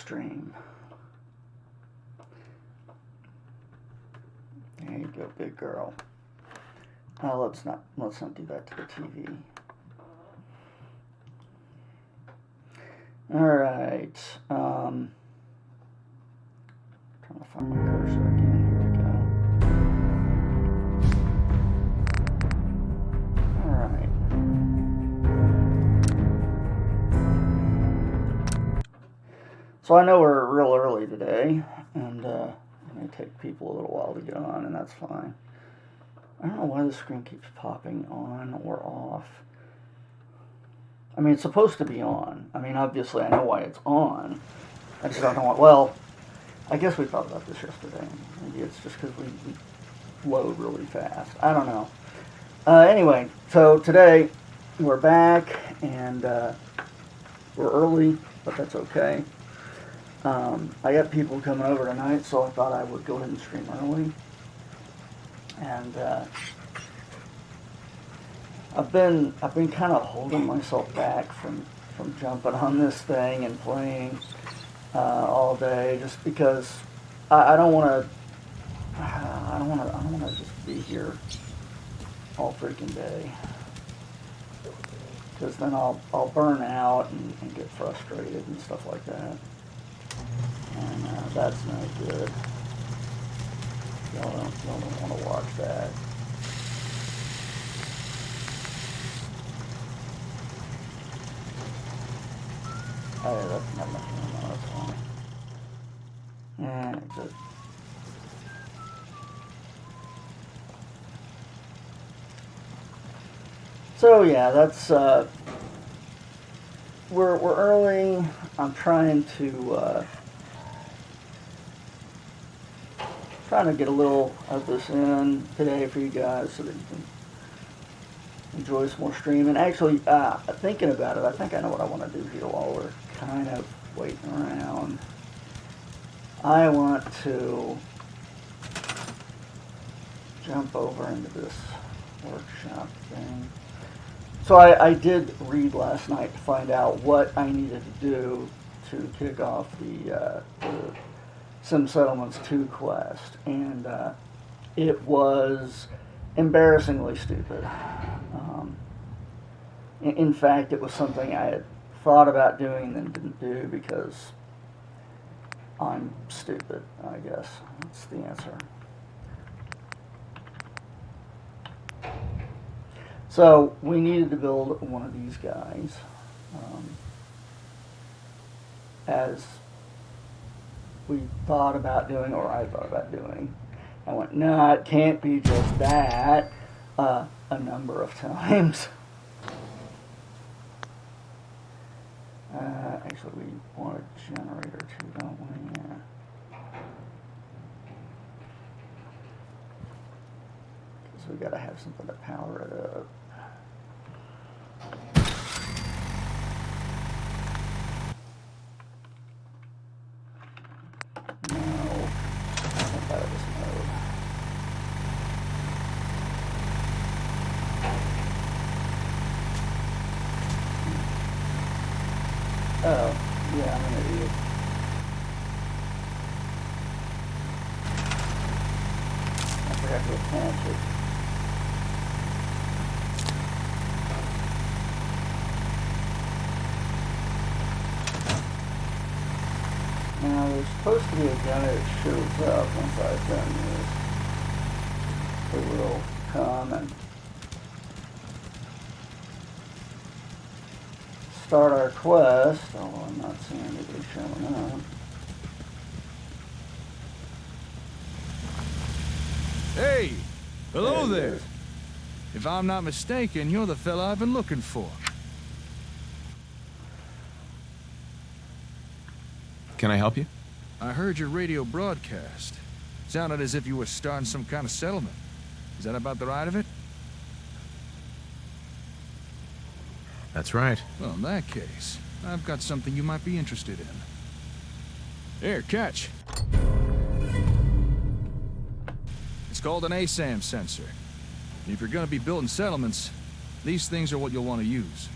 stream. There you go, big girl. Let's not do that to the TV. All right. Trying to find my cursor again. Here we go. All right. So I know we're real early today, and it may take people a little while to get on, and that's fine. I don't know why the screen keeps popping on or off. I mean, it's supposed to be on. I mean, obviously, I know why it's on. I just don't know why. Well, I guess we thought about this yesterday. Maybe it's just because we load really fast. I don't know. Anyway, so today we're back, and we're early, but that's okay. I got people coming over tonight, so I thought I would go ahead and stream early. And I've been kind of holding myself back from jumping on this thing and playing all day, just because I don't want to just be here all freaking day, because then I'll burn out and get frustrated and stuff like that, and that's no good. Y'all don't want to watch that. Oh, yeah, that's not much going on. That's fine. Yeah, good. So yeah, that's we're early. I'm trying to get a little of this in today for you guys so that you can enjoy some more streaming. Actually, thinking about it, I think I know what I want to do here while we're kind of waiting around. I want to jump over into this workshop thing. So I did read last night to find out what I needed to do to kick off the Sim Settlements 2 quest, and it was embarrassingly stupid. In fact, it was something I had thought about doing and then didn't do because I'm stupid, I guess. That's the answer. So we needed to build one of these guys, as we thought about doing, or I thought about doing. I went, no, it can't be just that, a number of times. Actually, we want a generator too, don't we? Yeah. Because we gotta have something to power it up. No, I think out of this mode. Oh, yeah, I'm an idiot. I forgot to attach it. Now, there's supposed to be a guy that shows up once I've done this. It will come and start our quest, although I'm not seeing anybody showing up. Hey! Hello There he there! is. If I'm not mistaken, you're the fella I've been looking for. Can I help you? I heard your radio broadcast. Sounded as if you were starting some kind of settlement. Is that about the right of it? That's right. Well, in that case, I've got something you might be interested in. Here, catch. It's called an ASAM sensor. And if you're gonna be building settlements, these things are what you'll want to use.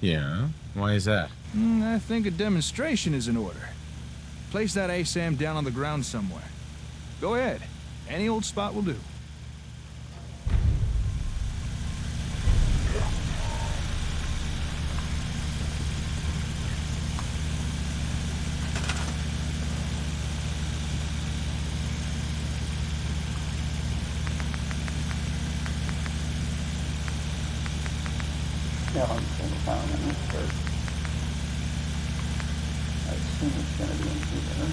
Yeah? Why is that? I think a demonstration is in order. Place that ASAM down on the ground somewhere. Go ahead. Any old spot will do. Yeah, I'm just gonna find it first. I assume it's gonna be in here.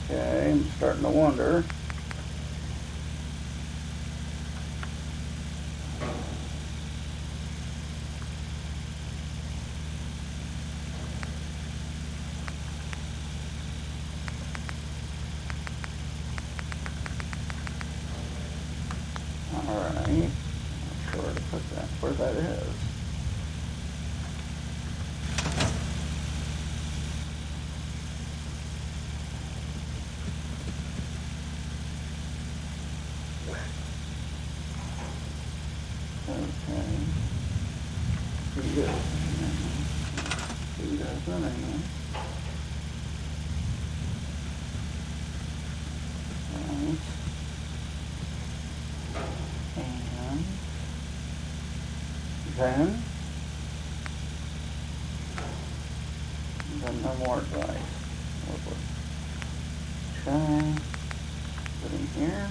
Okay, I'm starting to wonder. Alright, not sure where to put that, where that is. Okay. Pretty good. See that running. Right. And then no more advice. Okay. Put in here.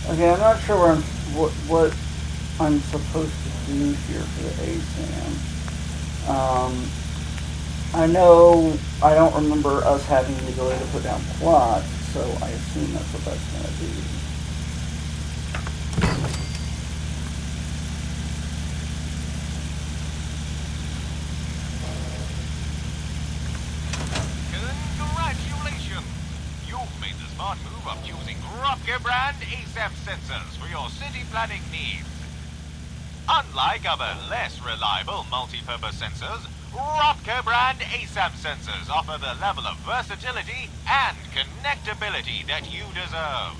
Okay, I'm not sure where what I'm supposed to do here for the ASAM. I know I don't remember us having the ability to put down plots, so I assume that's what that's going to be. Congratulations! You've made the smart move of choosing Rocco brand ASAM sensors for your city planning needs. Unlike other less reliable multi-purpose sensors, Rocco brand ASAM sensors offer the level of versatility and connectability that you deserve.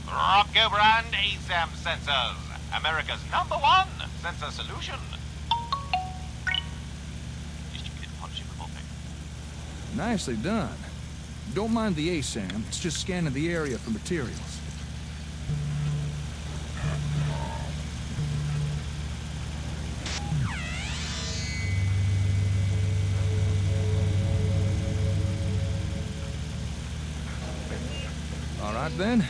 Rocco brand ASAM sensors, America's #1 sensor solution. Nicely done. Don't mind the ASAM, it's just scanning the area for materials. Alright then.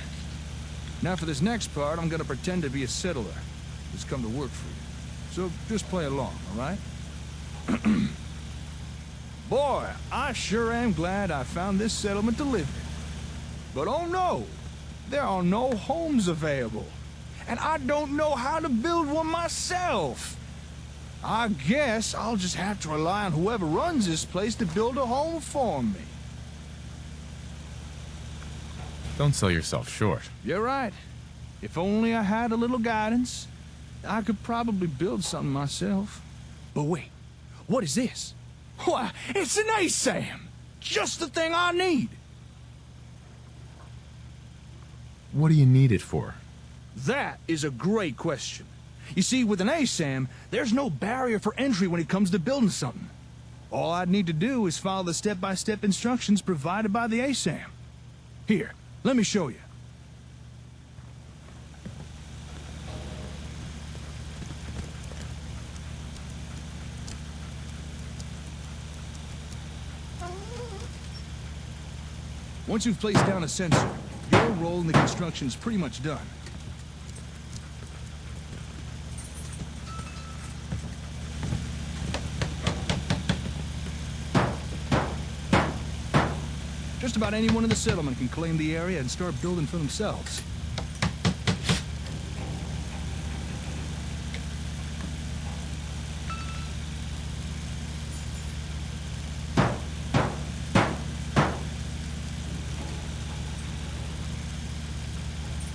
Now for this next part, I'm gonna pretend to be a settler who's come to work for you. So just play along, alright? Boy, I sure am glad I found this settlement to live in. But oh no, there are no homes available. And I don't know how to build one myself. I guess I'll just have to rely on whoever runs this place to build a home for me. Don't sell yourself short. You're right. If only I had a little guidance, I could probably build something myself. But wait, what is this? Why, it's an ASAM! just the thing I need. What do you need it for? That is a great question. You see, with an ASAM, there's no barrier for entry when it comes to building something. All I'd need to do is follow the step-by-step instructions provided by the ASAM. Here, let me show you. Once you've placed down a sensor, your role in the construction is pretty much done. Just about anyone in the settlement can claim the area and start building for themselves.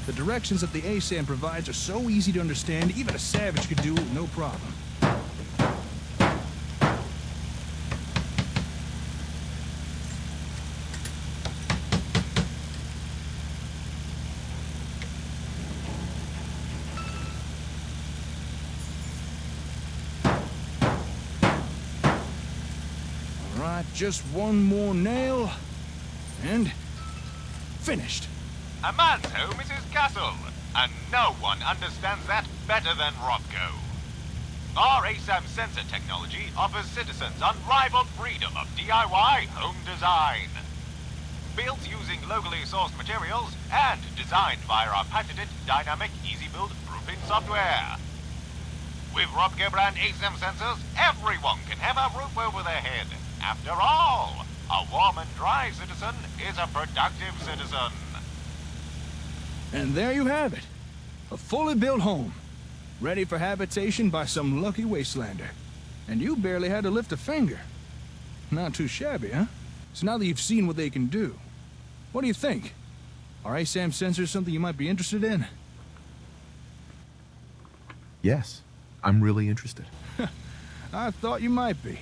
The directions that the ASAM provides are so easy to understand, even a savage could do it with no problem. Alright, just one more nail, and finished. A man's home is his castle, and no one understands that better than Robco. Our ASAM sensor technology offers citizens unrivaled freedom of DIY home design. Built using locally sourced materials and designed via our patented dynamic easy-build roofing software. With Robco brand ASAM sensors, everyone can have a roof over their head. After all, a warm and dry citizen is a productive citizen. And there you have it. A fully built home. Ready for habitation by some lucky wastelander. And you barely had to lift a finger. Not too shabby, huh? So now that you've seen what they can do, what do you think? Are ASAM sensors something you might be interested in? Yes, I'm really interested. I thought you might be.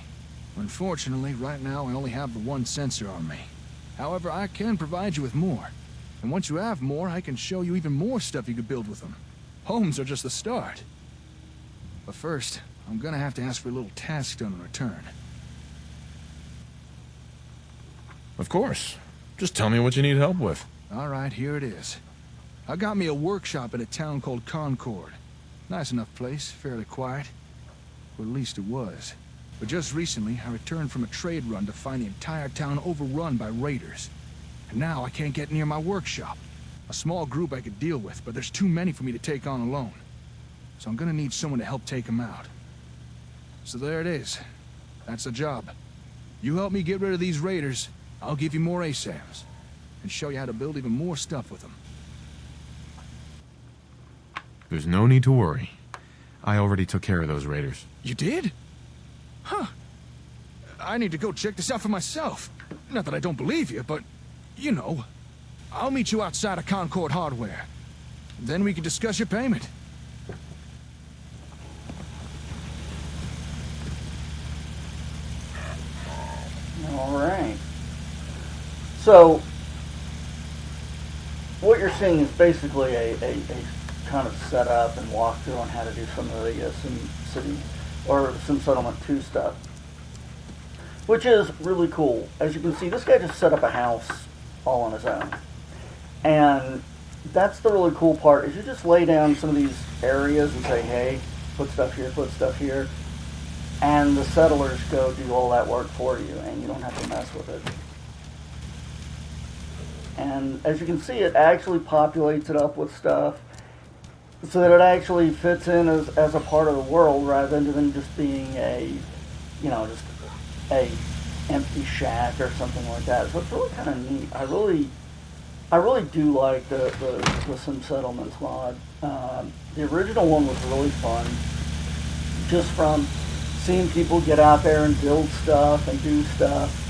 Unfortunately, right now I only have the one sensor on me. However, I can provide you with more. And once you have more, I can show you even more stuff you could build with them. Homes are just the start. But first, I'm gonna have to ask for a little task done in return. Of course. Just tell me what you need help with. All right, here it is. I got me a workshop in a town called Concord. Nice enough place, fairly quiet. Or at least it was. But just recently, I returned from a trade run to find the entire town overrun by raiders. And now I can't get near my workshop. A small group I could deal with, but there's too many for me to take on alone. So I'm gonna need someone to help take them out. So there it is. That's the job. You help me get rid of these raiders, I'll give you more ASAMs. And show you how to build even more stuff with them. There's no need to worry. I already took care of those raiders. You did? Huh. I need to go check this out for myself. Not that I don't believe you, but... you know, I'll meet you outside of Concord Hardware. Then we can discuss your payment. All right. So, what you're seeing is basically a kind of setup and walkthrough on how to do some of the Sim City or Sim Settlement 2 stuff, which is really cool. As you can see, this guy just set up a house all on his own. And that's the really cool part, is you just lay down some of these areas and say, hey, put stuff here, and the settlers go do all that work for you, and you don't have to mess with it. And as you can see, it actually populates it up with stuff so that it actually fits in as a part of the world rather than just being a, you know, just a empty shack or something like that. So it's really kind of neat. I really do like the Sim Settlements mod. The original one was really fun, just from seeing people get out there and build stuff and do stuff.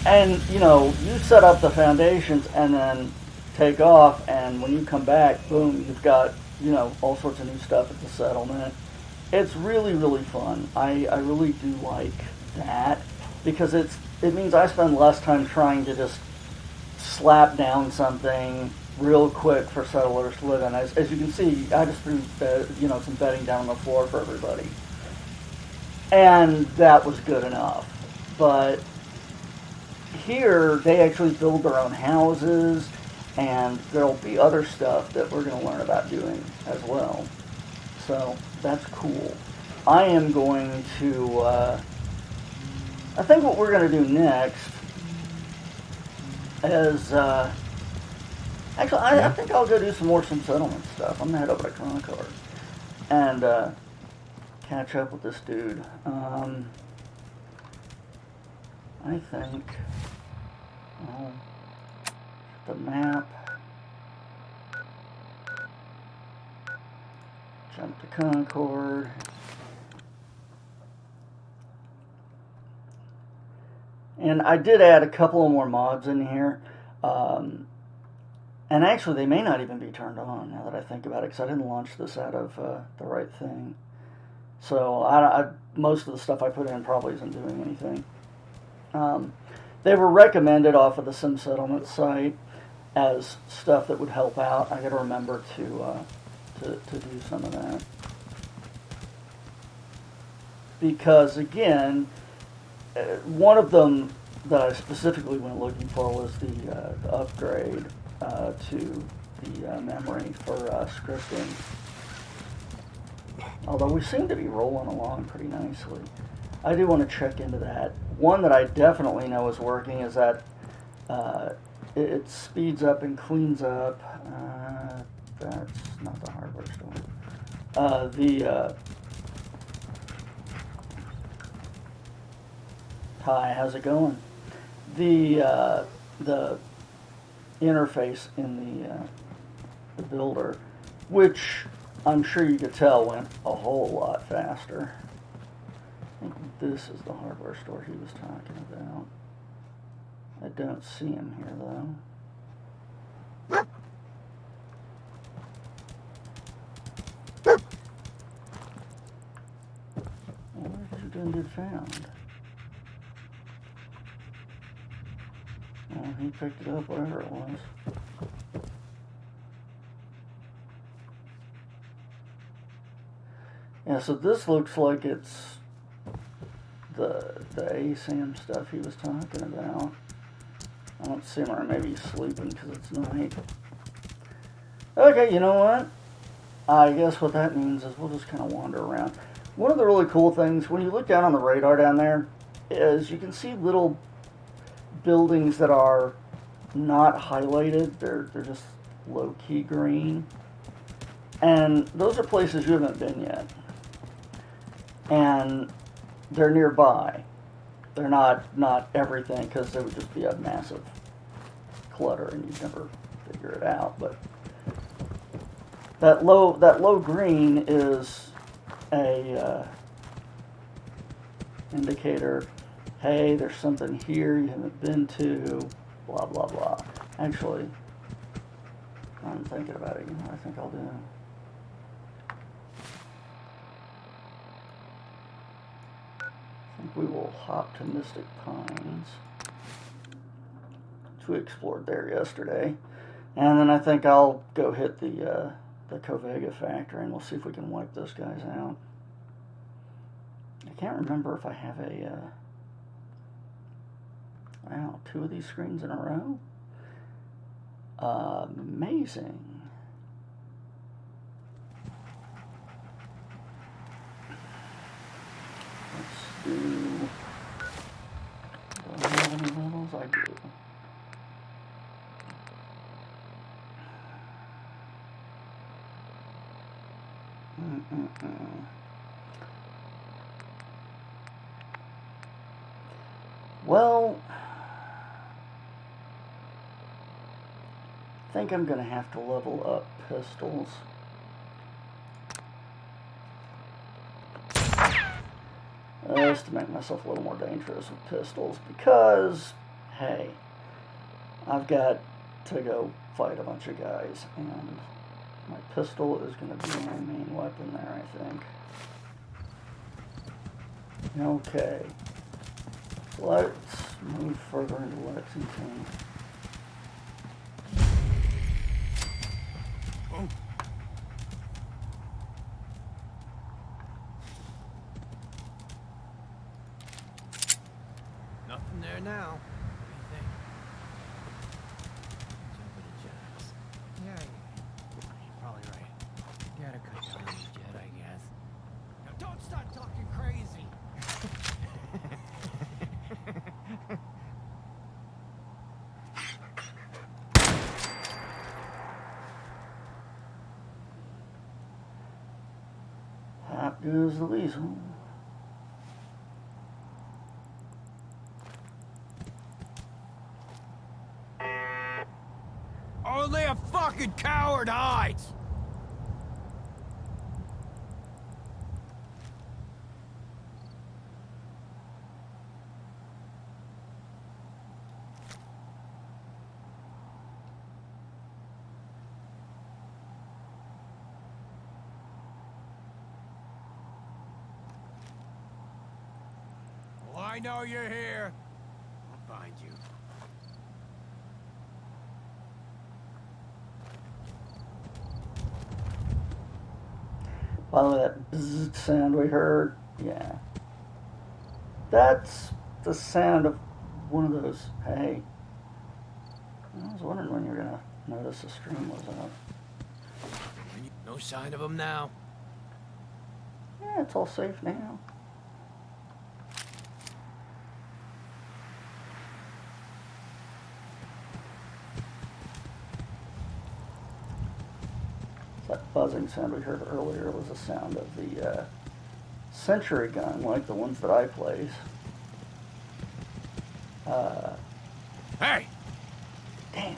And, you know, you set up the foundations and then take off, and when you come back, boom, you've got, you know, all sorts of new stuff at the settlement. It's really, really fun. I really do like that, because it's it means I spend less time trying to just slap down something real quick for settlers to live in. As you can see, I just threw some bedding down on the floor for everybody, and that was good enough. But here, they actually build their own houses, and there'll be other stuff that we're going to learn about doing as well. So that's cool. I am going to, I think what we're going to do next is, actually, I think I'll go do some more Sim Settlement stuff. I'm going to head over to Concord and catch up with this dude. I think, the map, jump to Concord, and I did add a couple of more mods in here, and actually they may not even be turned on now that I think about it, because I didn't launch this out of the right thing. So most of the stuff I put in probably isn't doing anything. They were recommended off of the Sim Settlement site as stuff that would help out. I got to remember to do some of that, because again, one of them that I specifically went looking for was the upgrade to the memory for scripting. Although we seem to be rolling along pretty nicely. I do want to check into that. One that I definitely know is working is that it speeds up and cleans up. That's not the hardware store. Hi, how's it going? The interface in the builder, which I'm sure you could tell went a whole lot faster. I think this is the hardware store he was talking about. I don't see him here though. Well, where did you get found? Well, he picked it up, whatever it was. Yeah, so this looks like it's the ASAM stuff he was talking about. I don't see him, or maybe he's sleeping because it's night. Okay, you know what? I guess what that means is we'll just kind of wander around. One of the really cool things, when you look down on the radar down there, is you can see little buildings that are not highlighted. They're just low-key green. And those are places you haven't been yet. And they're nearby. They're not everything, because they would just be a massive clutter and you'd never figure it out. But that low green is a indicator. Hey, there's something here you haven't been to. Blah blah blah. Actually, I'm thinking about it. You know what I think I'll do? I think we will hop to Mystic Pines, which we explored there yesterday, and then I think I'll go hit the Covega factory, and we'll see if we can wipe those guys out. I can't remember if I have a wow, 2 of these screens in a row. Amazing. Let's do. Do I have any levels? I do. Well, I think I'm going to have to level up pistols. Just to make myself a little more dangerous with pistols, because, hey, I've got to go fight a bunch of guys, and my pistol is going to be my main weapon there, I think. Okay. Let's move further into Lexington. Oh. Nothing there now. What do you think? Jumping to jacks. Yeah, you're probably right. Gotta cut down on the jet, I guess. Now don't start talking crazy. Out goes the weasel. Only a fucking coward hides! Well, I know you're here. I'll find you. By the way, that bzzz sound we heard, yeah. That's the sound of one of those, hey. I was wondering when you were going to notice the stream was up. No sign of him now. Yeah, it's all safe now. That buzzing sound we heard earlier was the sound of the Century gun, like the ones that I place. Hey! Damn.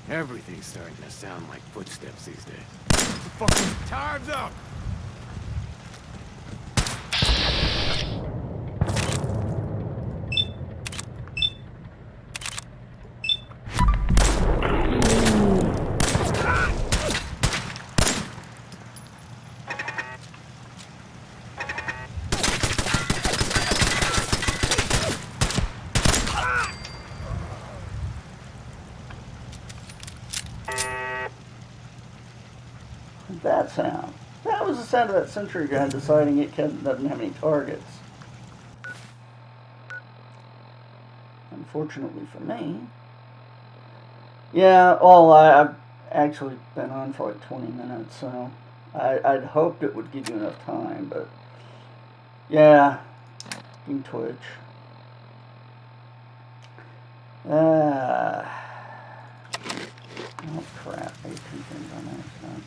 Everything's starting to sound like footsteps these days. Fucking time's up! That sound. That was the sound of that Century gun deciding it doesn't have any targets. Unfortunately for me. Yeah, well, I've actually been on for like 20 minutes, so I'd hoped it would give you enough time, but yeah, Team Twitch. Oh crap, 18 things on accident.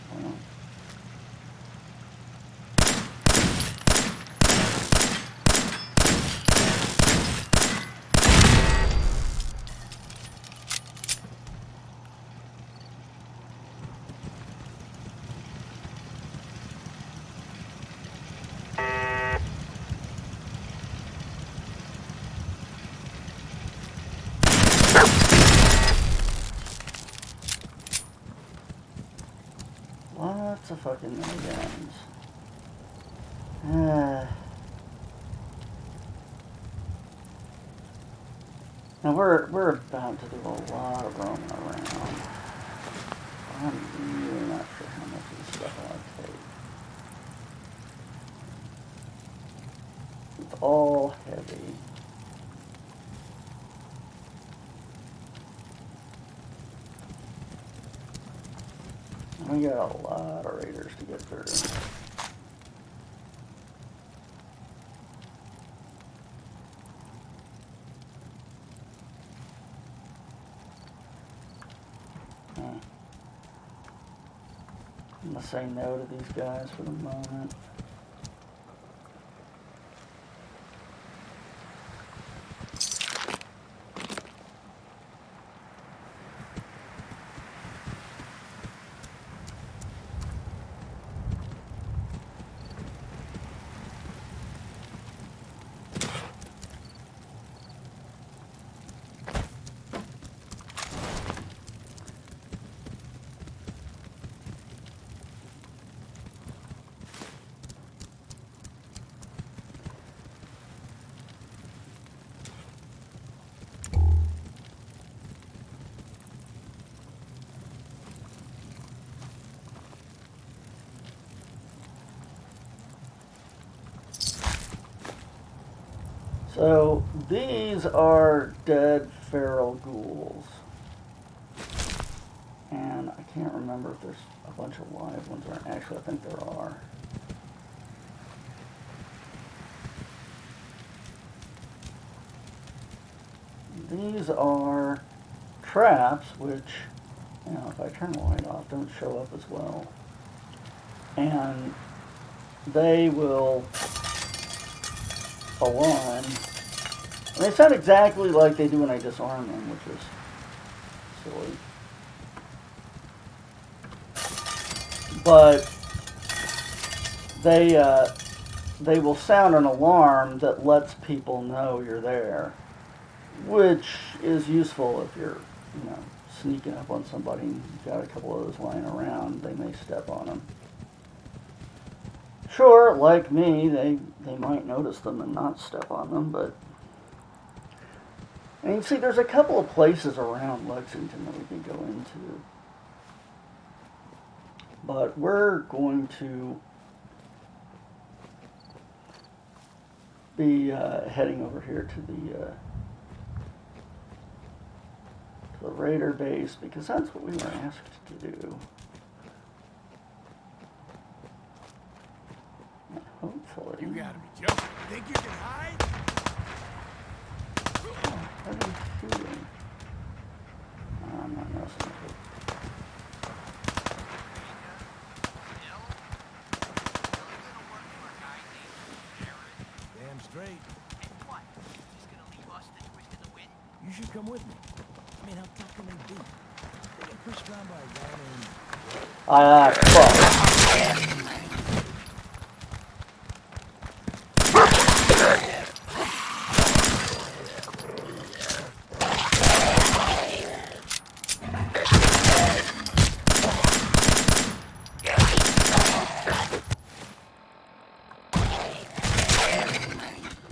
Well, lots of fucking miniguns. Now we're about to do a lot of roaming around. I'm really not sure how much of this stuff I want to take. It's all heavy. We got a lot of raiders to get through. I'm gonna say no to these guys for the moment. So these are dead feral ghouls. And I can't remember if there's a bunch of live ones or actually I think there are. These are traps which, you know, if I turn the light off, don't show up as well. And they will alarm. And they sound exactly like they do when I disarm them, which is silly. But they will sound an alarm that lets people know you're there, which is useful if you're, you know, sneaking up on somebody and you've got a couple of those lying around. They may step on them. Sure, like me, they might notice them and not step on them, but... And you see, there's a couple of places around Lexington that we can go into. But we're going to be heading over here to the Raider base because that's what we were asked to do. And hopefully... You gotta be joking. Think you can hide? What are you shooting? I'm not messing with it. Damn straight. And what? He's gonna leave us to twist in the wind? You should come with me. I mean, how tough can they be? They get pushed around by a guy named... Fuck.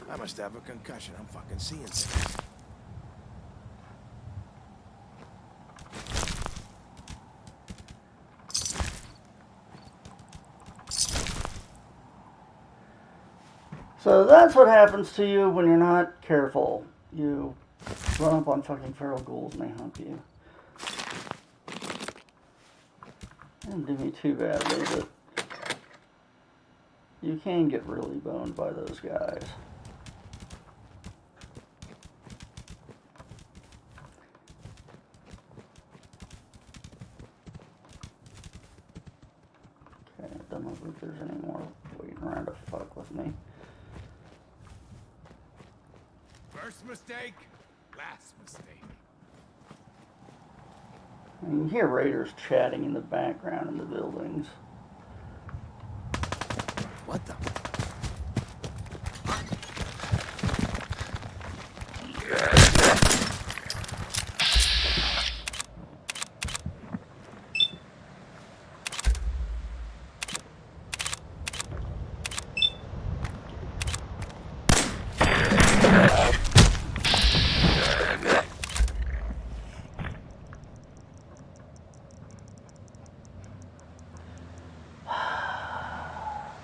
I must have a concussion. I'm fucking seeing things. So that's what happens to you when you're not careful. You run up on fucking feral ghouls and they hump you. Didn't do me too badly, but you can get really boned by those guys. Okay, I don't know if there's any more waiting around to fuck with me. First mistake, last mistake. And you hear raiders chatting in the background in the buildings. What the?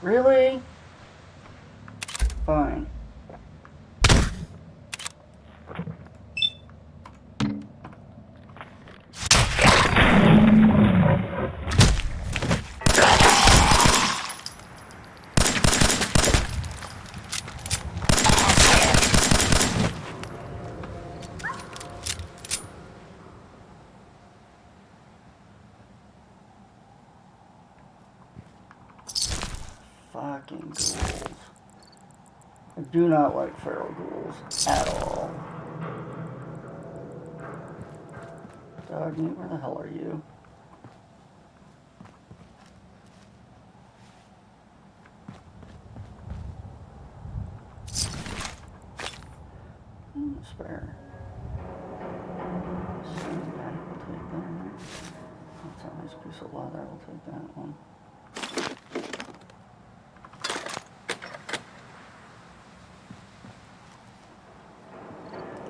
Really? Fine. Fucking ghouls. I do not like feral ghouls at all. Dog meat, where the hell are you? Spare. Sandbag, we'll take that. That's a nice piece of leather, we'll take that one.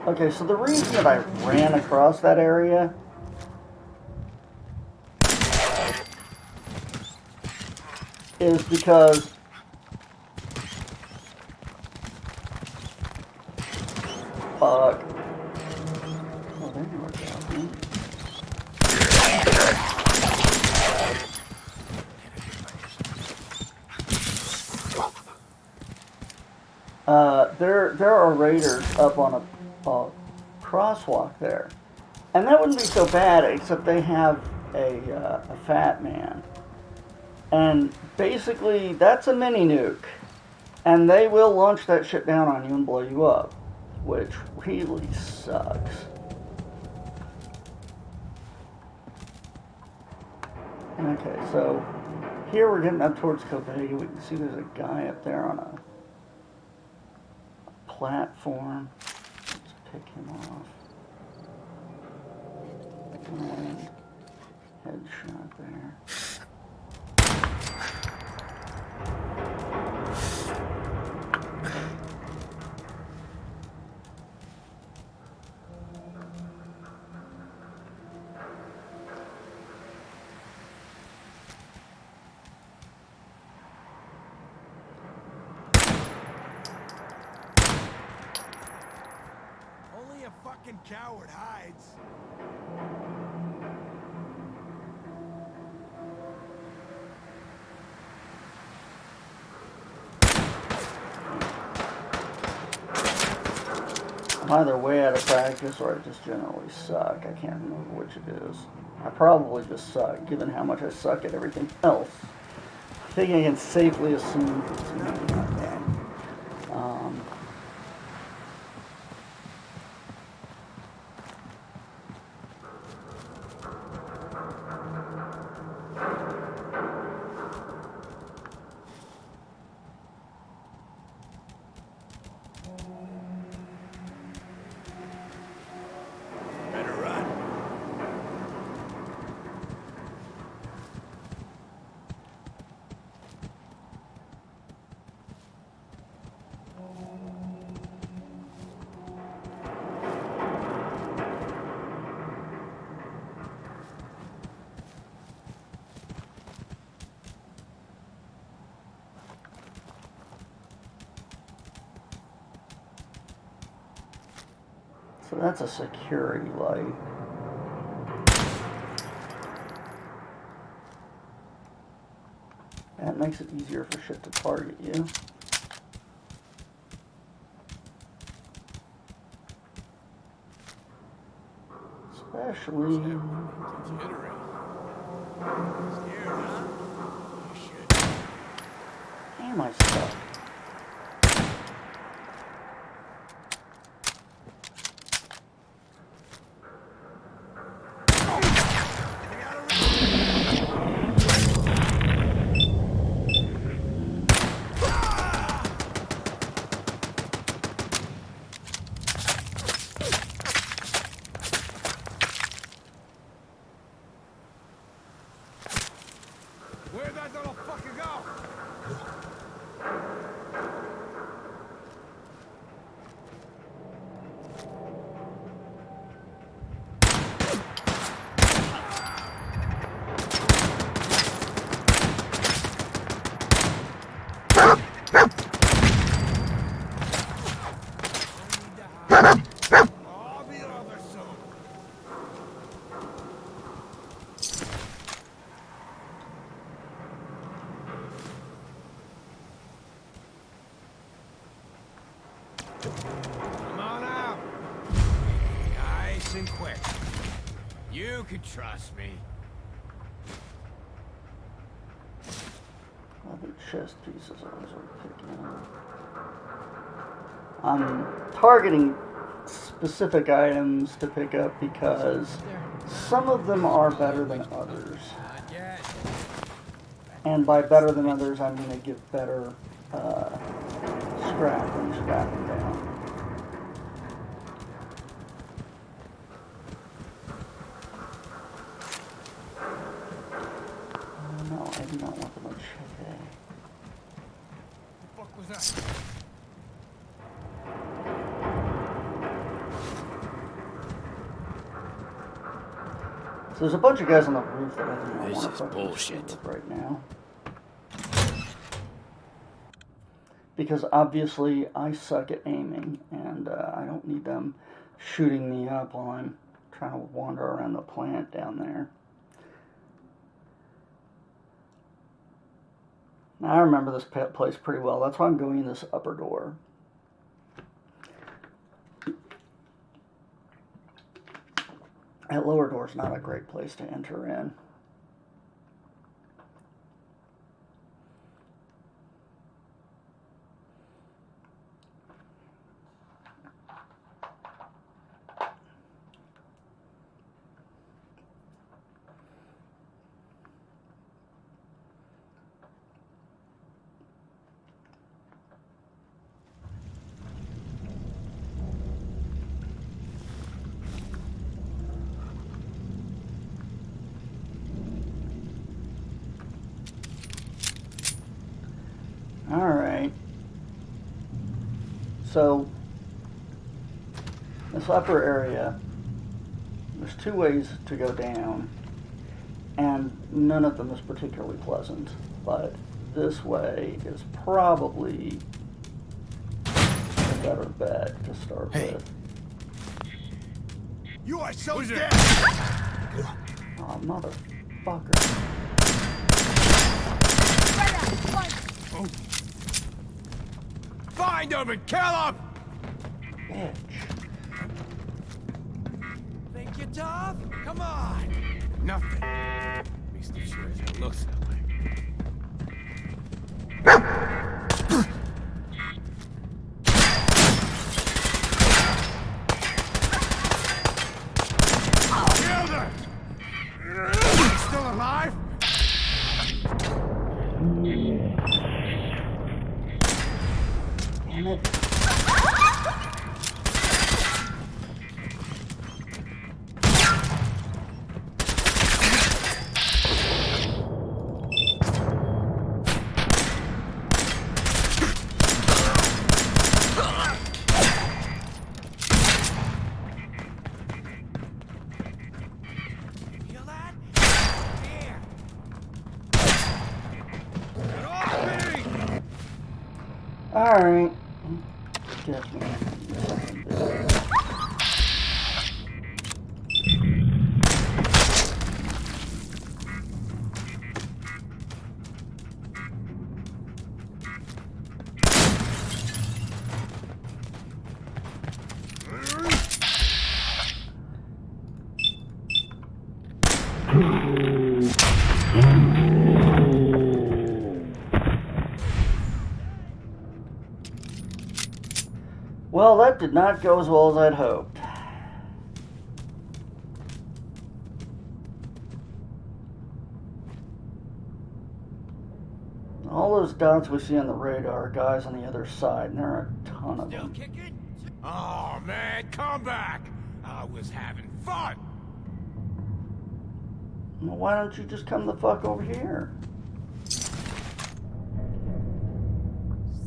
Okay, so the reason that I ran across that area is because there are raiders up on a crosswalk there, and that wouldn't be so bad, except they have a fat man, and basically that's a mini nuke, and they will launch that shit down on you and blow you up, which really sucks. Okay, so here we're getting up towards Covega. We can see there's a guy up there on a platform. Let's pick him off. And headshot there. Only a fucking coward hides. I'm either way out of practice or I just generally suck. I can't remember which it is. I probably just suck, given how much I suck at everything else. I think I can safely assume it's me, not them. Better run. So that's a security light. That makes it easier for shit to target you. Especially... Jittering. Scared, huh? You should. Damn, I suck. Where'd that little fucker go? I'll be over soon. Come on out. Nice and quick. You can trust me. Other chest pieces I was picking up. I'm targeting specific items to pick up because some of them are better than others. Not yet. And by better than others, I'm going to give better scrapping down. No, I do not want the machete. What was that? So there's a bunch of guys on the roof that I do not This want is to fucking bullshit. with right now. Because obviously I suck at aiming, and I don't need them shooting me up while I'm trying to wander around the plant down there. Now, I remember this place pretty well. That's why I'm going in this upper door. That lower door's not a great place to enter in. Alright. So, this upper area, there's two ways to go down, and none of them is particularly pleasant, but this way is probably a better bet to start with. You are so dead! Oh, motherfucker. Oh. Find him and kill him! Bitch. Think you're tough? Come on! Nothing. At least it sure as it looks that way. Killed her! Still alive? Damn it. Feel that? Here! Get off me! Alright. Guess me. Well, that did not go as well as I'd hoped. All those dots we see on the radar are guys on the other side, and there are a ton of Still them. kicking? Oh, man, come back! I was having fun! Well, why don't you just come the fuck over here?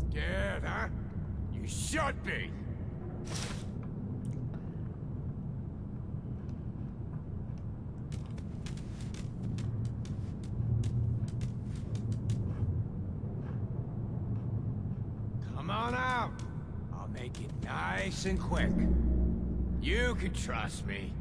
Scared, huh? You should be! Come on out! I'll make it nice and quick. You can trust me.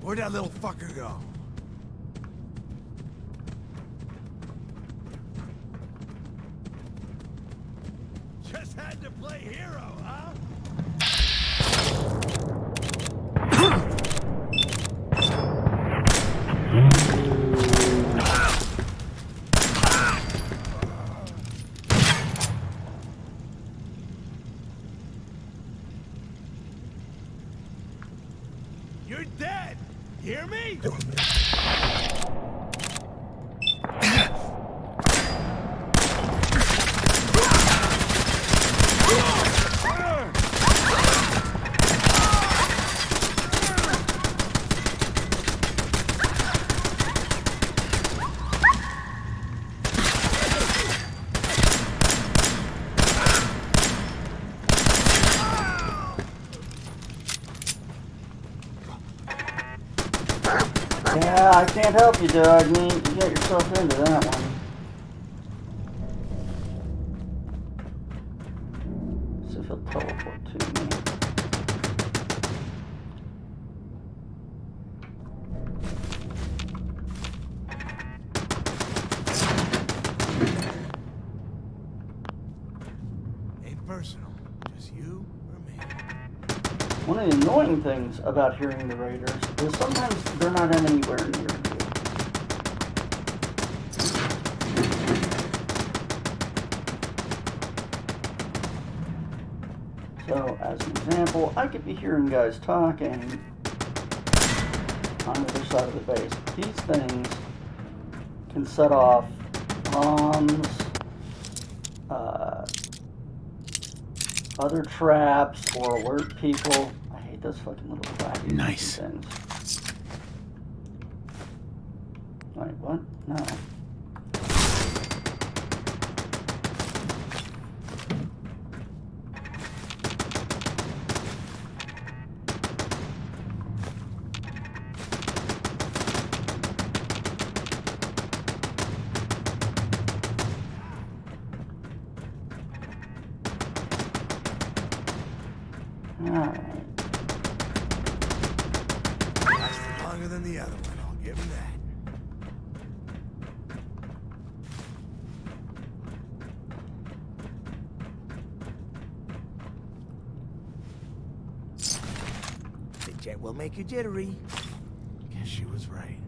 Where'd that little fucker go? Just had to play hero, huh? You're dead! Hear me? I can't help you, Doug. I mean, you got yourself into that one. See if he'll teleport to me. Ain't personal. Just you or me. One of the annoying things about hearing the raiders is sometimes they're not anywhere near you. So, as an example, I could be hearing guys talking on the other side of the base. These things can set off bombs, other traps, or alert people. I hate those fucking little wacky Nice. things. Wait, what? No. Alright. Lasted longer than the other one, I'll give him that. The jet will make you jittery. Guess she was right.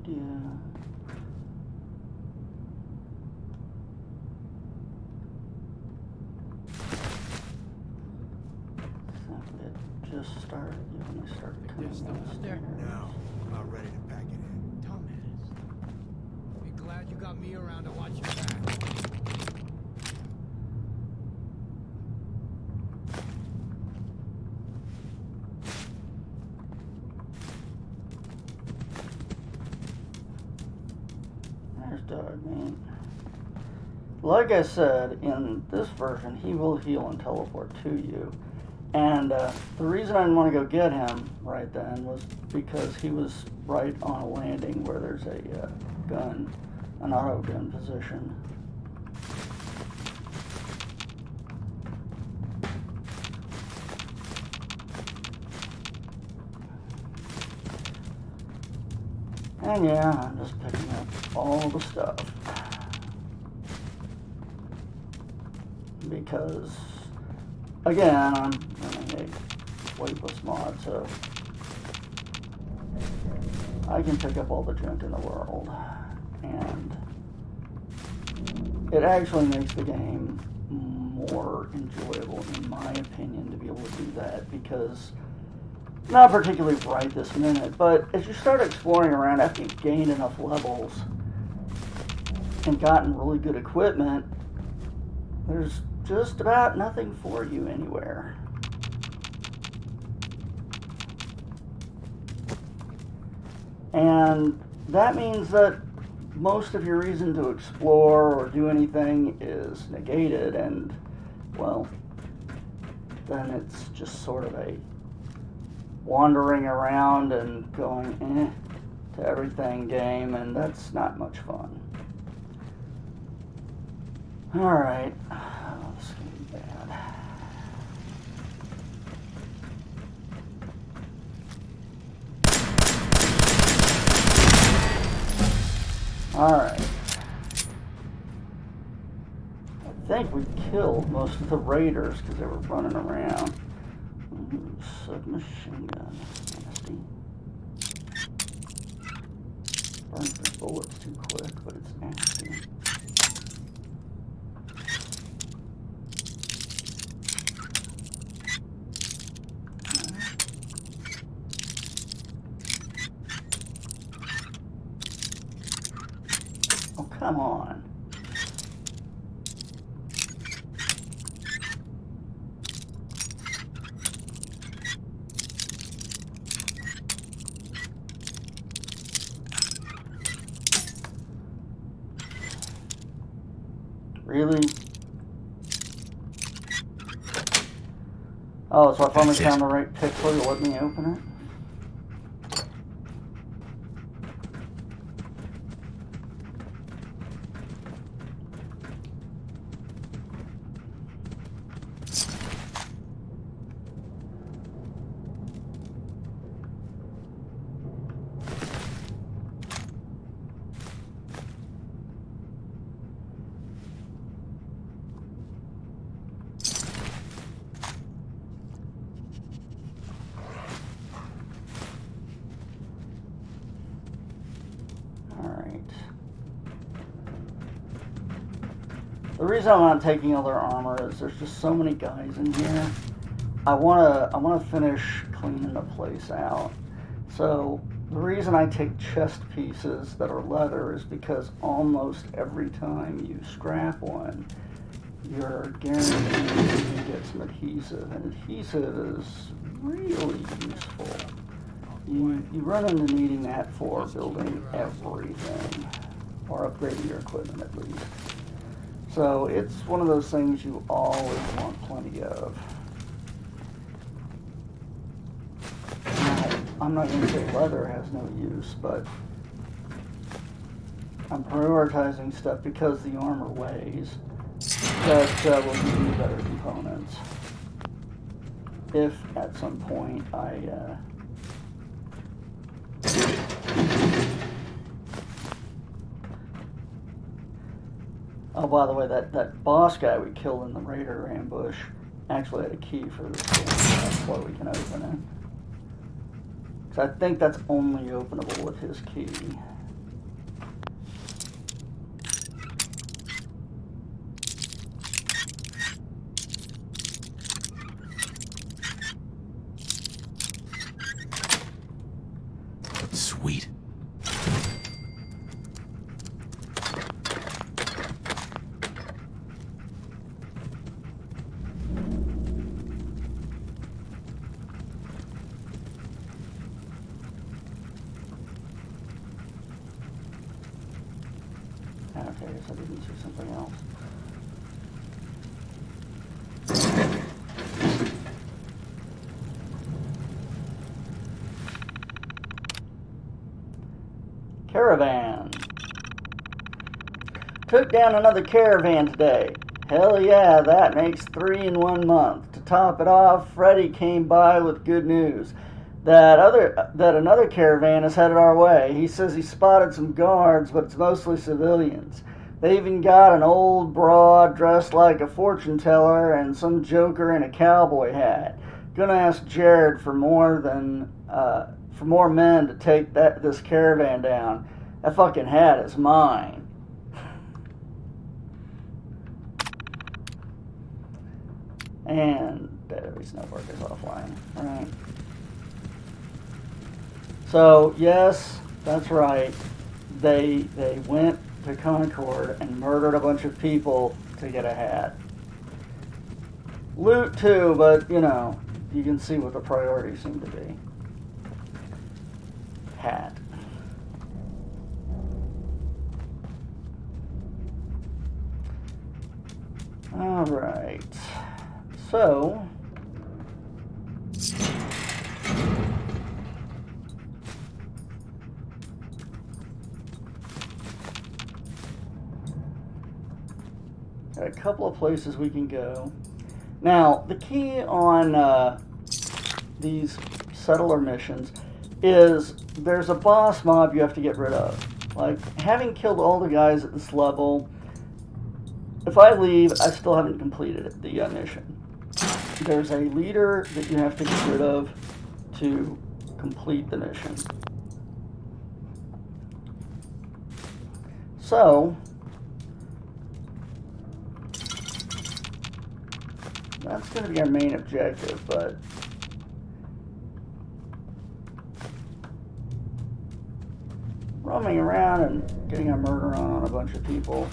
Did you? Just started. You only started coming downstairs. No, I'm not ready to pack it in. Dumbass. Be glad you got me around to watch your back. There's Doug, man. Like I said, in this version, he will heal and teleport to you. And the reason I didn't want to go get him right then was because he was right on a landing where there's a gun, an auto gun position. And yeah, I'm just picking up all the stuff. Because, again, I'm running a weightless mod, so I can pick up all the junk in the world. And it actually makes the game more enjoyable, in my opinion, to be able to do that, because not particularly right this minute, but as you start exploring around, after you've gained enough levels and gotten really good equipment, there's just about nothing for you anywhere. And that means that most of your reason to explore or do anything is negated, and, well, then it's just sort of a wandering around and going to everything game, and that's not much fun. Alright. Oh, this is going to be bad. Alright. I think we killed most of the raiders because they were running around. Ooh, submachine gun. Nasty. Burns the bullets too quick, but it's nasty. Come on. Really? Oh, so I finally That's it. found the right pixel to let me open it? The reason I'm not taking all their armor is there's just so many guys in here. I wanna finish cleaning the place out. So the reason I take chest pieces that are leather is because almost every time you scrap one, you're guaranteed to get some adhesive, and adhesive is really useful. You run into needing that for building everything, or upgrading your equipment at least. So it's one of those things you always want plenty of. Now, I'm not going to say leather has no use, but I'm prioritizing stuff because the armor weighs that will give you better components. If at some point I oh, by the way, that boss guy we killed in the raider ambush actually had a key for this thing. That's why we can open it. Because I think that's only openable with his key. Sweet. Okay, I guess I didn't see something else. Caravan. Took down another caravan today. Hell yeah, that makes 3 in 1 month. To top it off, Freddy came by with good news. That another caravan is headed our way. He says he spotted some guards, but it's mostly civilians. They even got an old broad dressed like a fortune teller and some joker in a cowboy hat. Gonna ask Jared for more men to take this caravan down. That fucking hat is mine. And Batteries Network is offline. Right. So yes, that's right. They went to Concord and murdered a bunch of people to get a hat. Loot too, but you know, you can see what the priorities seem to be. Hat. All right. So got a couple of places we can go. Now, the key on these settler missions is there's a boss mob you have to get rid of. Like, having killed all the guys at this level, if I leave, I still haven't completed the mission. There's a leader that you have to get rid of to complete the mission. So, that's going to be our main objective, but roaming around and getting a murder on a bunch of people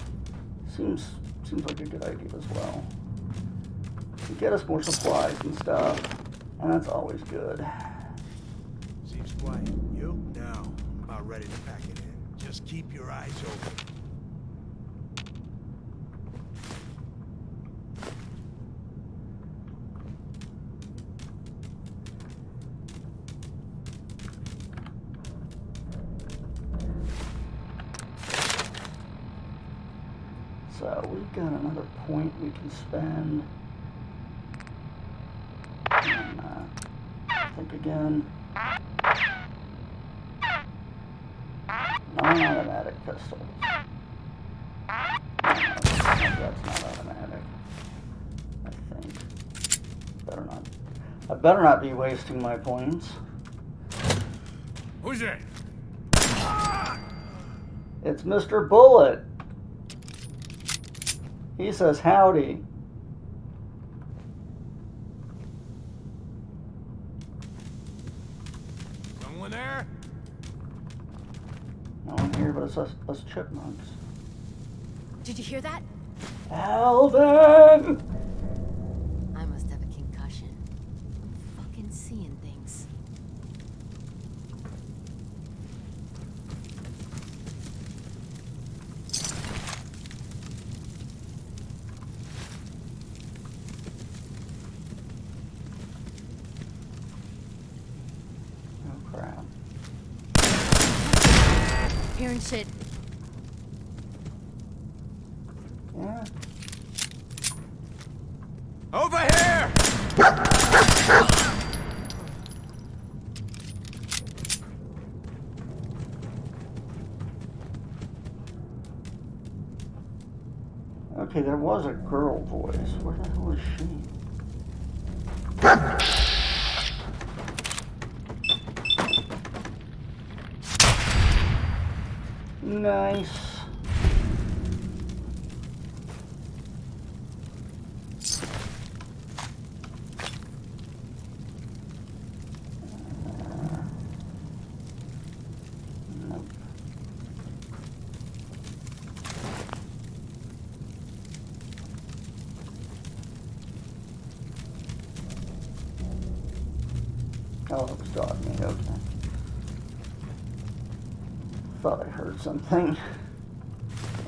seems like a good idea as well. To get us more supplies and stuff, and that's always good. Seems quiet. You? No. I'm about ready to pack it in. Just keep your eyes open. So we've got another point we can spend. And, think again. Non-automatic pistols. That's not automatic. I think. I better not be wasting my points. Who's that? It's Mr. Bullet. He says howdy. Someone there? No one here but us chipmunks. Did you hear that? Alvin! I must have a concussion. I'm fucking seeing things. Oh crap. Hearing shit. Yeah. Over here! Okay, there was a girl voice. Where the hell is she? Nice. Nope. Oh, it was dog meat, okay. Thought I heard something.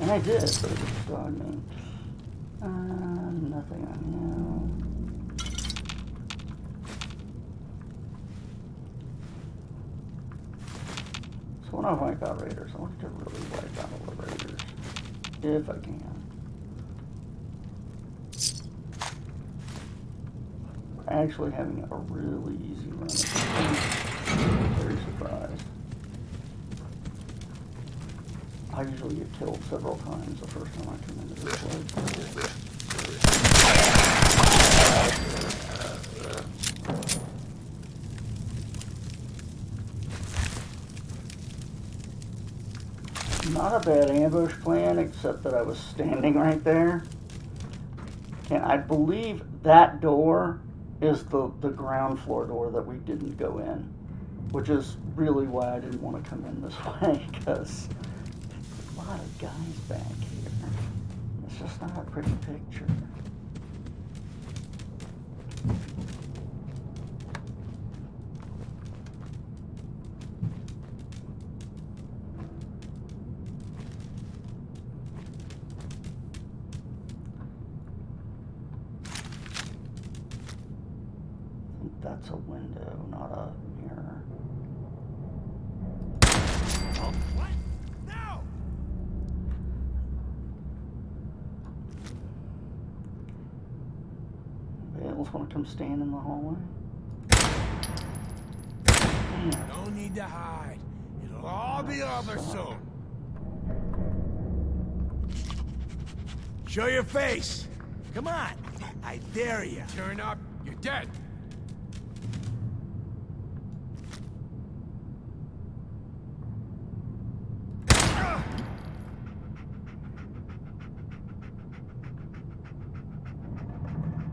And I did, but it was dog meat. Nothing on you. So when I wipe out raiders, I want to really wipe out all the raiders. If I can. Actually having a really easy run at this thing. I'm very surprised. I usually get killed several times the first time I come into this place. Not a bad ambush plan, except that I was standing right there. And I believe that door is the ground floor door that we didn't go in. Which is really why I didn't want to come in this way, because there's a lot of guys back here. It's just not a pretty picture. That's a window, not a mirror. Oh, what? No! Anybody else want to come stand in the hallway? Damn. No need to hide. It'll all be over soon. Show your face. Come on. I dare you. Turn up, you're dead.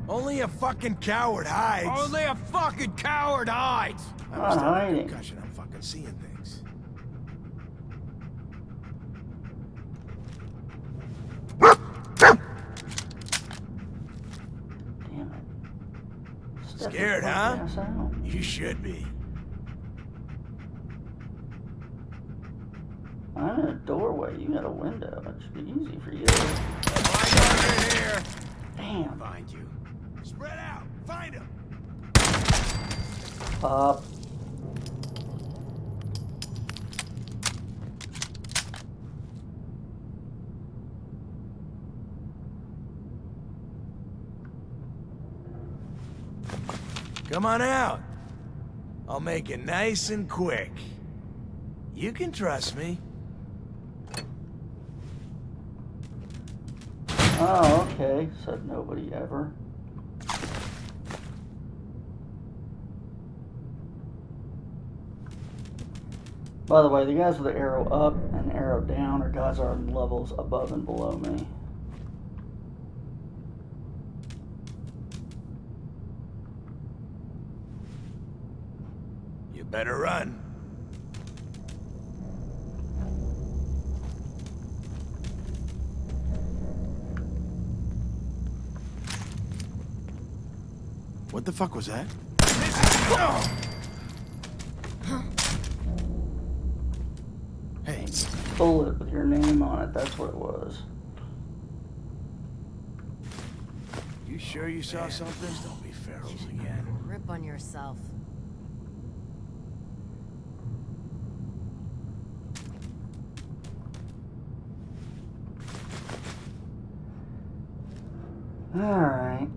Only a fucking coward hides. Only a fucking coward hides. I I'm must not have a hiding. concussion. I'm fucking seeing things. Scared, huh? Pass out. You should be. I'm in a doorway. You got a window. It should be easy for you. Find over here. Damn. Find you. Spread out. Find him. Pop. Come on out. I'll make it nice and quick. You can trust me. Oh, okay. Said nobody ever. By the way, the guys with the arrow up and arrow down are guys that are in levels above and below me. You better run. What the fuck was that? Hey, Bullet with your name on it, that's what it was. you sure you saw something? Don't be ferals again. Rip on yourself. Alright.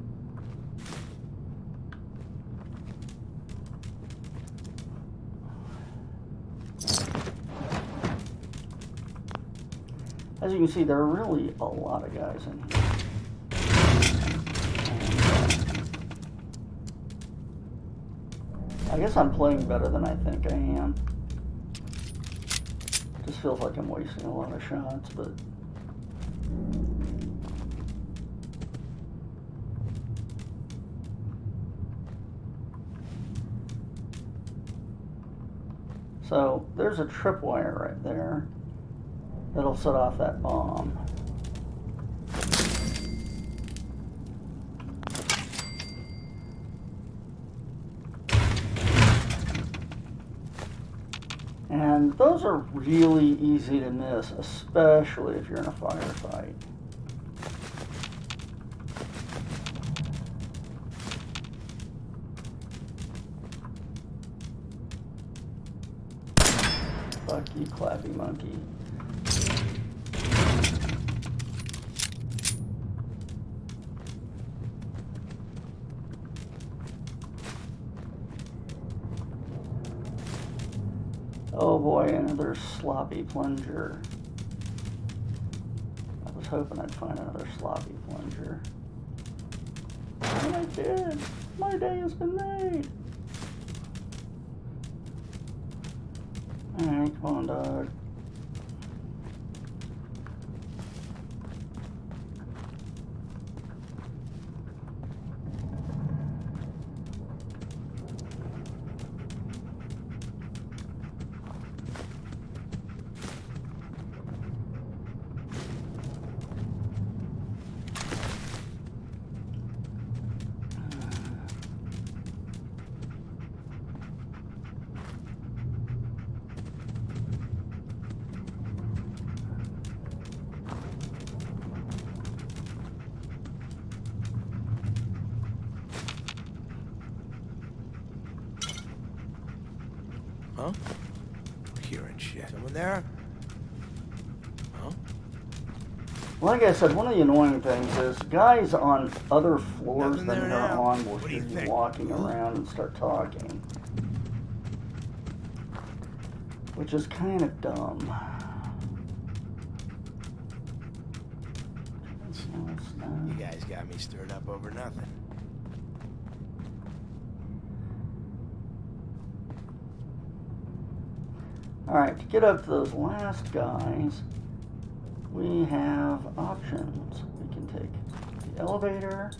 As you can see, there are really a lot of guys in here. I guess I'm playing better than I think I am. Just feels like I'm wasting a lot of shots, but... So, there's a tripwire right there that'll set off that bomb. And those are really easy to miss, especially if you're in a firefight. Fuck you, Clappy Monkey. Oh boy, another sloppy plunger. I was hoping I'd find another sloppy plunger. And I did! My day has been made! Alright, come on, dog. Huh? Hearing shit. Someone there? Huh? Like I said, one of the annoying things is guys on other floors Nothing than there you're now. on will What do hear you you think? walking around and start talking. Which is kind of dumb. You guys got me stirred up over nothing. Alright, to get up to those last guys, we have options. We can take the elevator,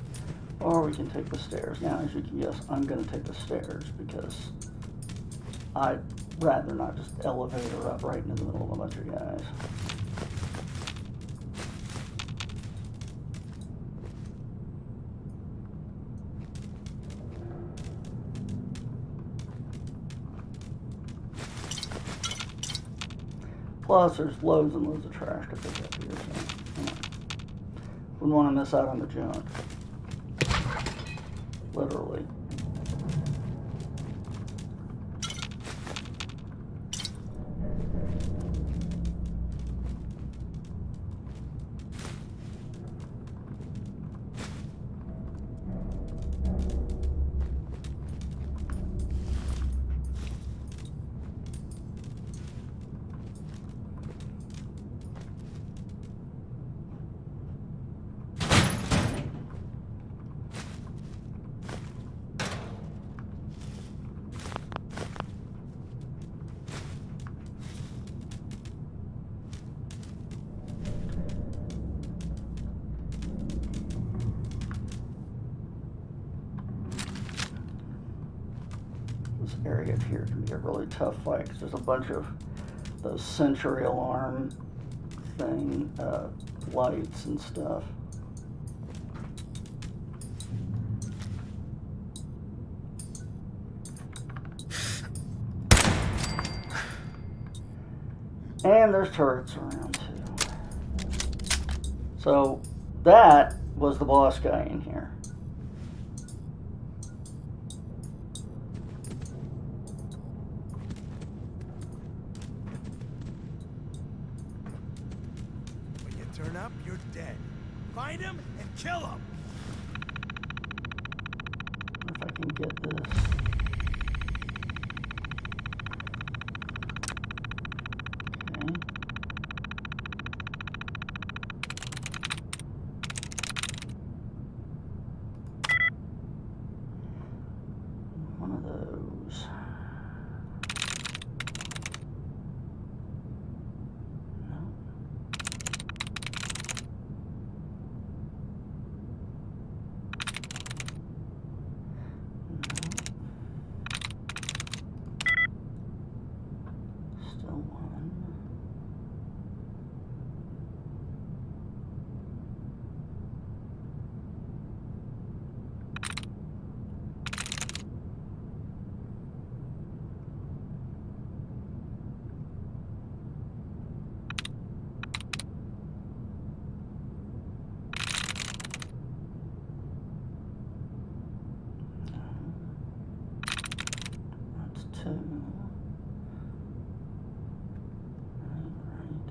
or we can take the stairs. Now, as you can guess, I'm going to take the stairs because I'd rather not just elevator up right into the middle of a bunch of guys. Plus, there's loads and loads of trash to pick up here, so wouldn't want to miss out on the junk. Literally. This area here can be a really tough fight because there's a bunch of those sentry alarm thing, lights and stuff. And there's turrets around too. So that was the boss guy in here. When you turn up, you're dead. Find him and kill him. If I can get this. Okay. One of those. No. Still one. That's two. Alright.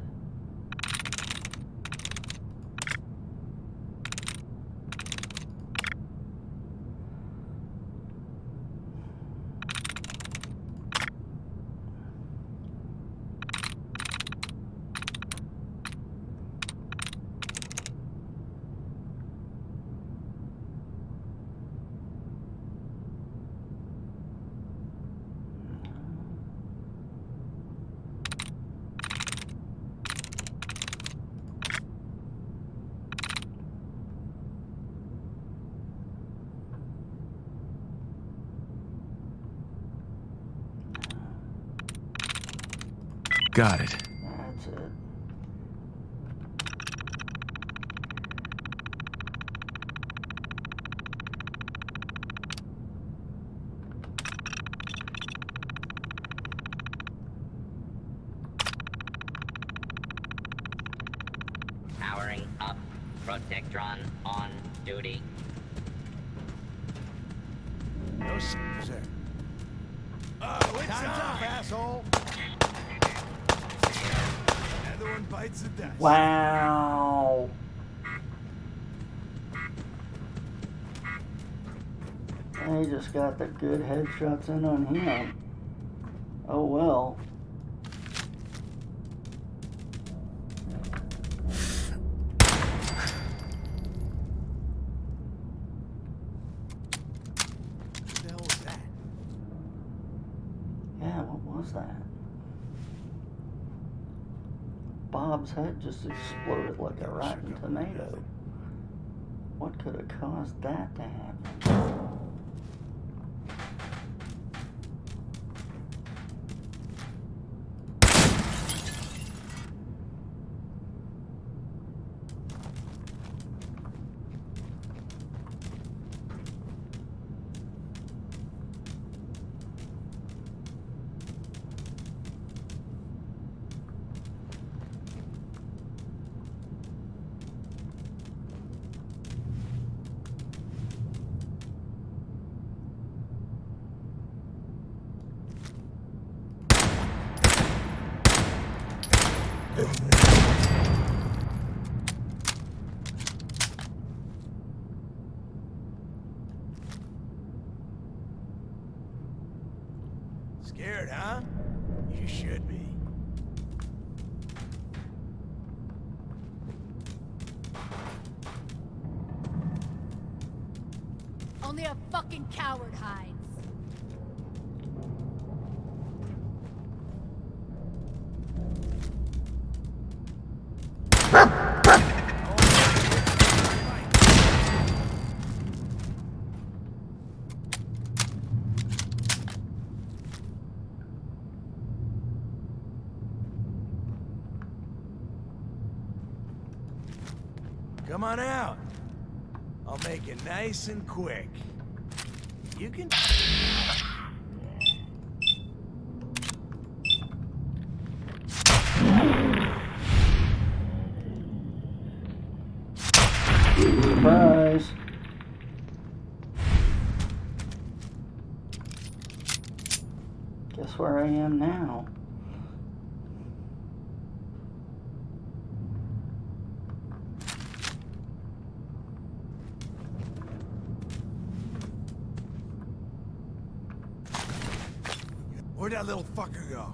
Got it. That's it. Powering up. Protectron on duty. No sir. Oh, it's time's up, asshole. Another one bites the dust. Wow. They just got the good headshots in on him. Oh well. What the hell was that? Yeah, what was that? Bob's head just exploded like a rotten tomato. What could have caused that to happen? Scared, huh? You should be. Only a fucking coward hides. Come on out. I'll make it nice and quick. You can... Surprise. Guess where I am now. Where'd that little fucker go?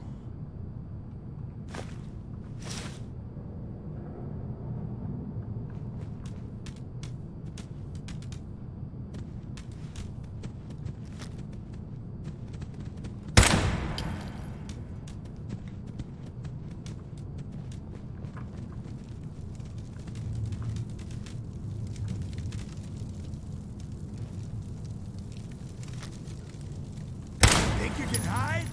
Think you can hide?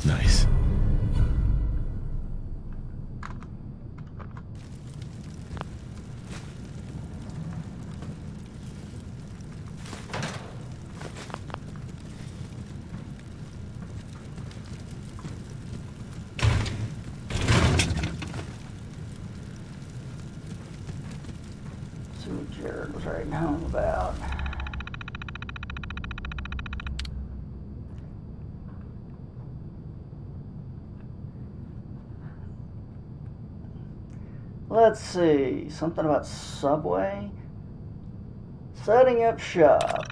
Nice. See what Jared was writing home about. Let's see, something about Subway? Setting up shop.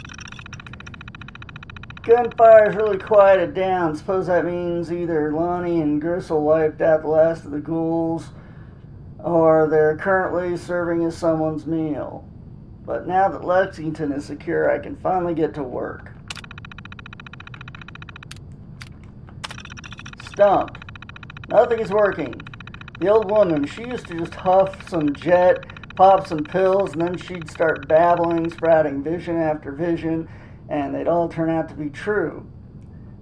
Gunfire's really quieted down. Suppose that means either Lonnie and Gristle wiped out the last of the ghouls, or they're currently serving as someone's meal. But now that Lexington is secure, I can finally get to work. Stumped. Nothing is working. The old woman, she used to just huff some jet, pop some pills, and then she'd start babbling, sprouting vision after vision, and they'd all turn out to be true.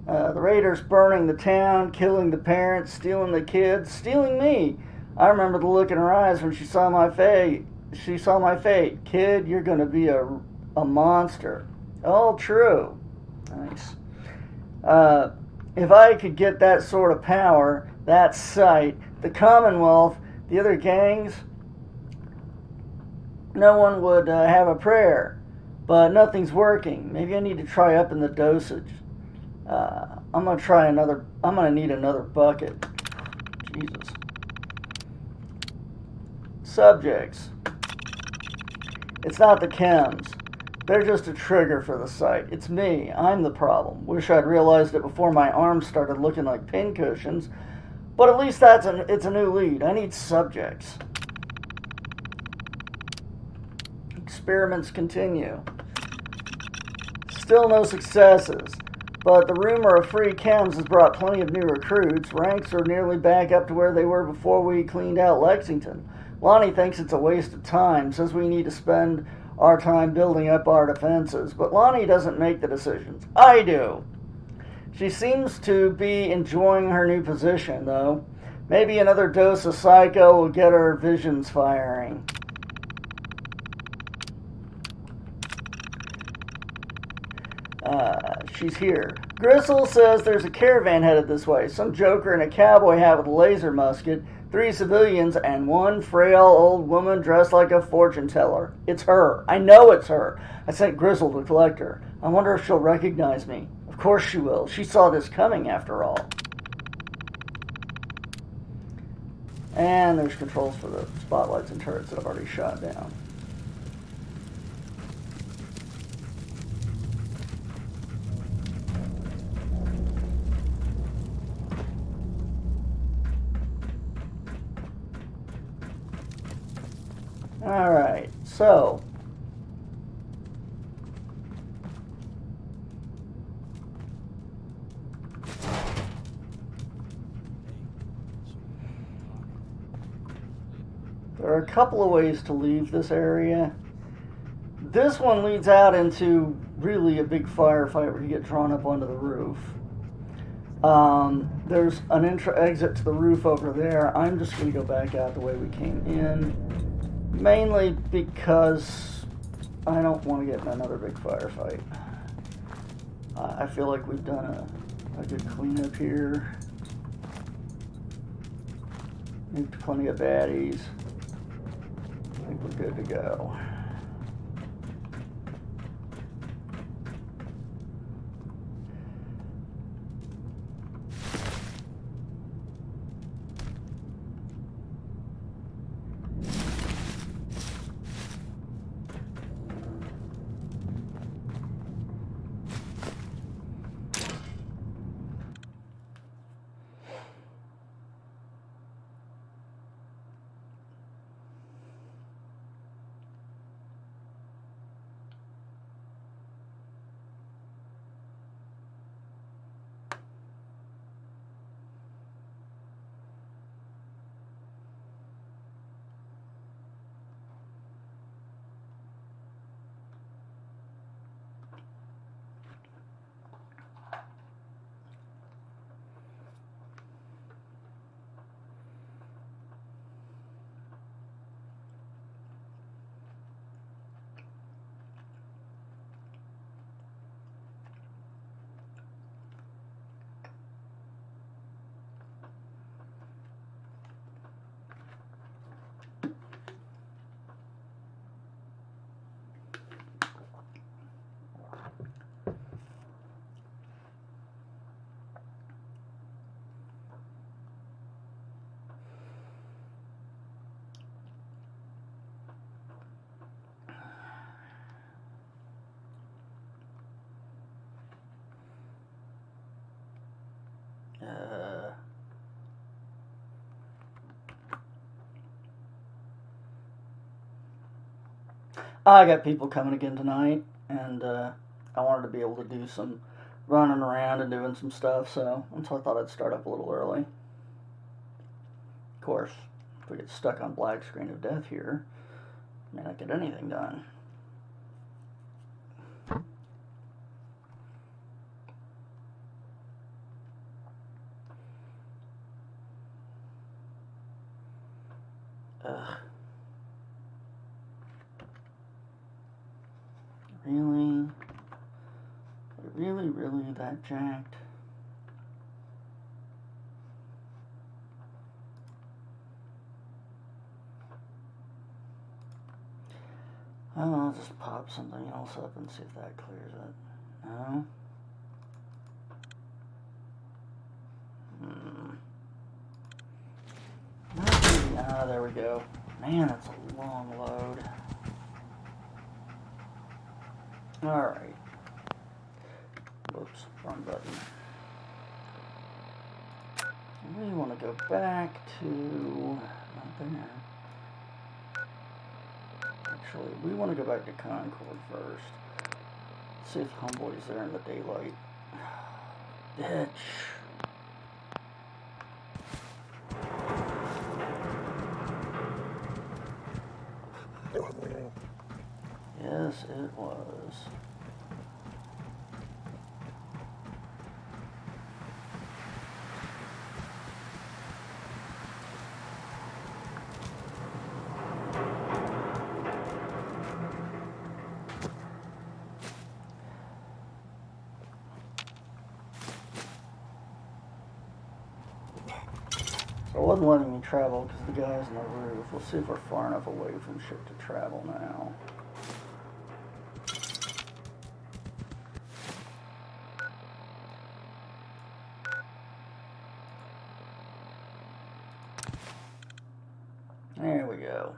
The raiders burning the town, killing the parents, stealing the kids, stealing me. I remember the look in her eyes when she saw my fate. Kid, you're going to be a monster. All true. Nice. If I could get that sort of power, that sight, the Commonwealth, the other gangs, no one would have a prayer, but nothing's working. Maybe I need to try upping the dosage. I'm gonna need another bucket. Jesus. Subjects. It's not the chems. They're just a trigger for the site. It's me. I'm the problem. Wish I'd realized it before my arms started looking like pincushions. But at least it's a new lead. I need subjects. Experiments continue. Still no successes. But the rumor of free chems has brought plenty of new recruits. Ranks are nearly back up to where they were before we cleaned out Lexington. Lonnie thinks it's a waste of time, says we need to spend our time building up our defenses. But Lonnie doesn't make the decisions. I do. She seems to be enjoying her new position, though. Maybe another dose of Psycho will get her visions firing. She's here. Gristle says there's a caravan headed this way. Some joker in a cowboy hat with a laser musket, 3 civilians, and 1 frail old woman dressed like a fortune teller. It's her. I know it's her. I sent Gristle to collect her. I wonder if she'll recognize me. Of course she will. She saw this coming, after all. And there's controls for the spotlights and turrets that I've already shot down. Alright, so there are a couple of ways to leave this area. This one leads out into really a big firefight where you get drawn up onto the roof. There's an exit to the roof over there. I'm just going to go back out the way we came in. Mainly because I don't want to get in another big firefight. I feel like we've done a good cleanup here. Moved plenty of baddies. I think we're good to go. I got people coming again tonight, and I wanted to be able to do some running around and doing some stuff, so I thought I'd start up a little early. Of course, if we get stuck on black screen of death here, I may not get anything done. Ugh. Really? Really that jacked? Oh, I'll just pop something else up and see if that clears it. No? Ah, there we go. Man, that's a long load. Alright. Whoops, wrong button. We want to go back to... not there. Actually, we want to go back to Concord first. See if Homeboy's there in the daylight. Bitch. Yes, it was. So it wasn't letting me travel because the guy's on the roof. We'll see if we're far enough away from shit to travel now. There we go.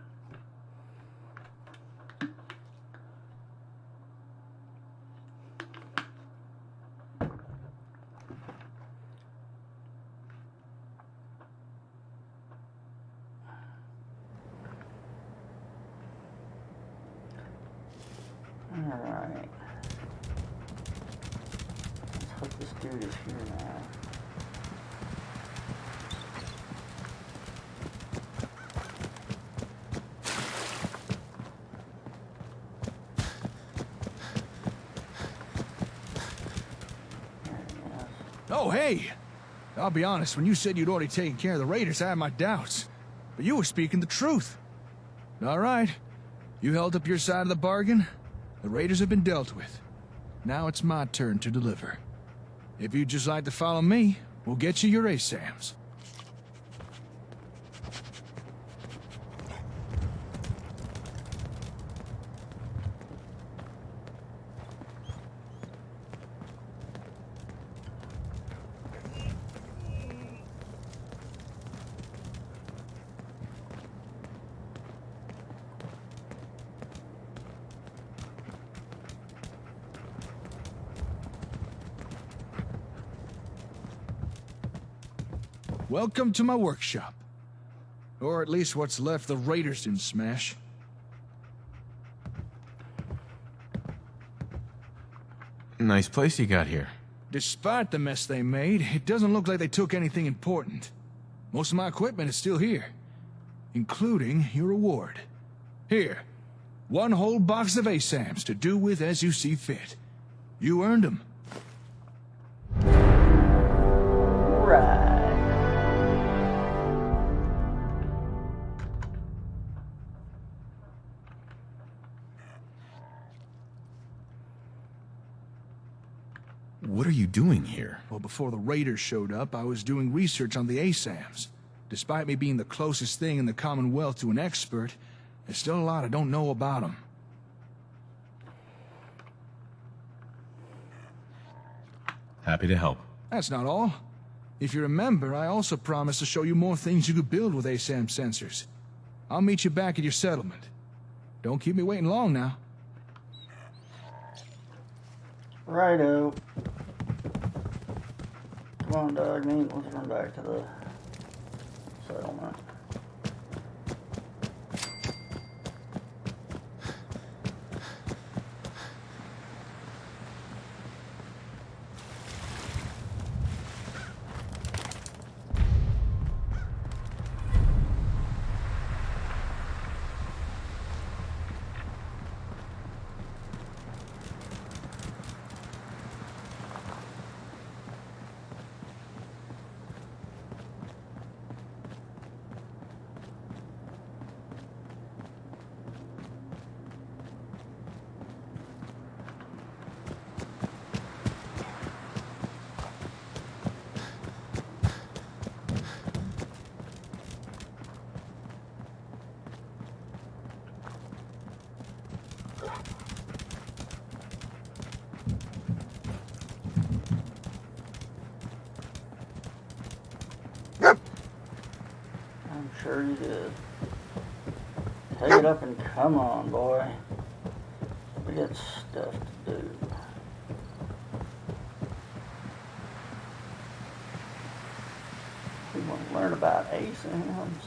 Alright. Let's hope this dude is here now. Oh, hey! I'll be honest, when you said you'd already taken care of the raiders, I had my doubts. But you were speaking the truth. All right. You held up your side of the bargain. The raiders have been dealt with. Now it's my turn to deliver. If you'd just like to follow me, we'll get you your ASAMs. Welcome to my workshop. Or at least what's left the raiders didn't smash. Nice place you got here. Despite the mess they made, it doesn't look like they took anything important. Most of my equipment is still here, including your reward. Here, one whole box of ASAMs to do with as you see fit. You earned them. Right. What are you doing here? Well, before the raiders showed up, I was doing research on the ASAMs. Despite me being the closest thing in the Commonwealth to an expert, there's still a lot I don't know about them. Happy to help. That's not all. If you remember, I also promised to show you more things you could build with ASAM sensors. I'll meet you back at your settlement. Don't keep me waiting long now. Righto. Come on, dog meat. Let's run back to the settlement. Sure you did. Take it up and come on, boy. We got stuff to do. We want to learn about ASAMs.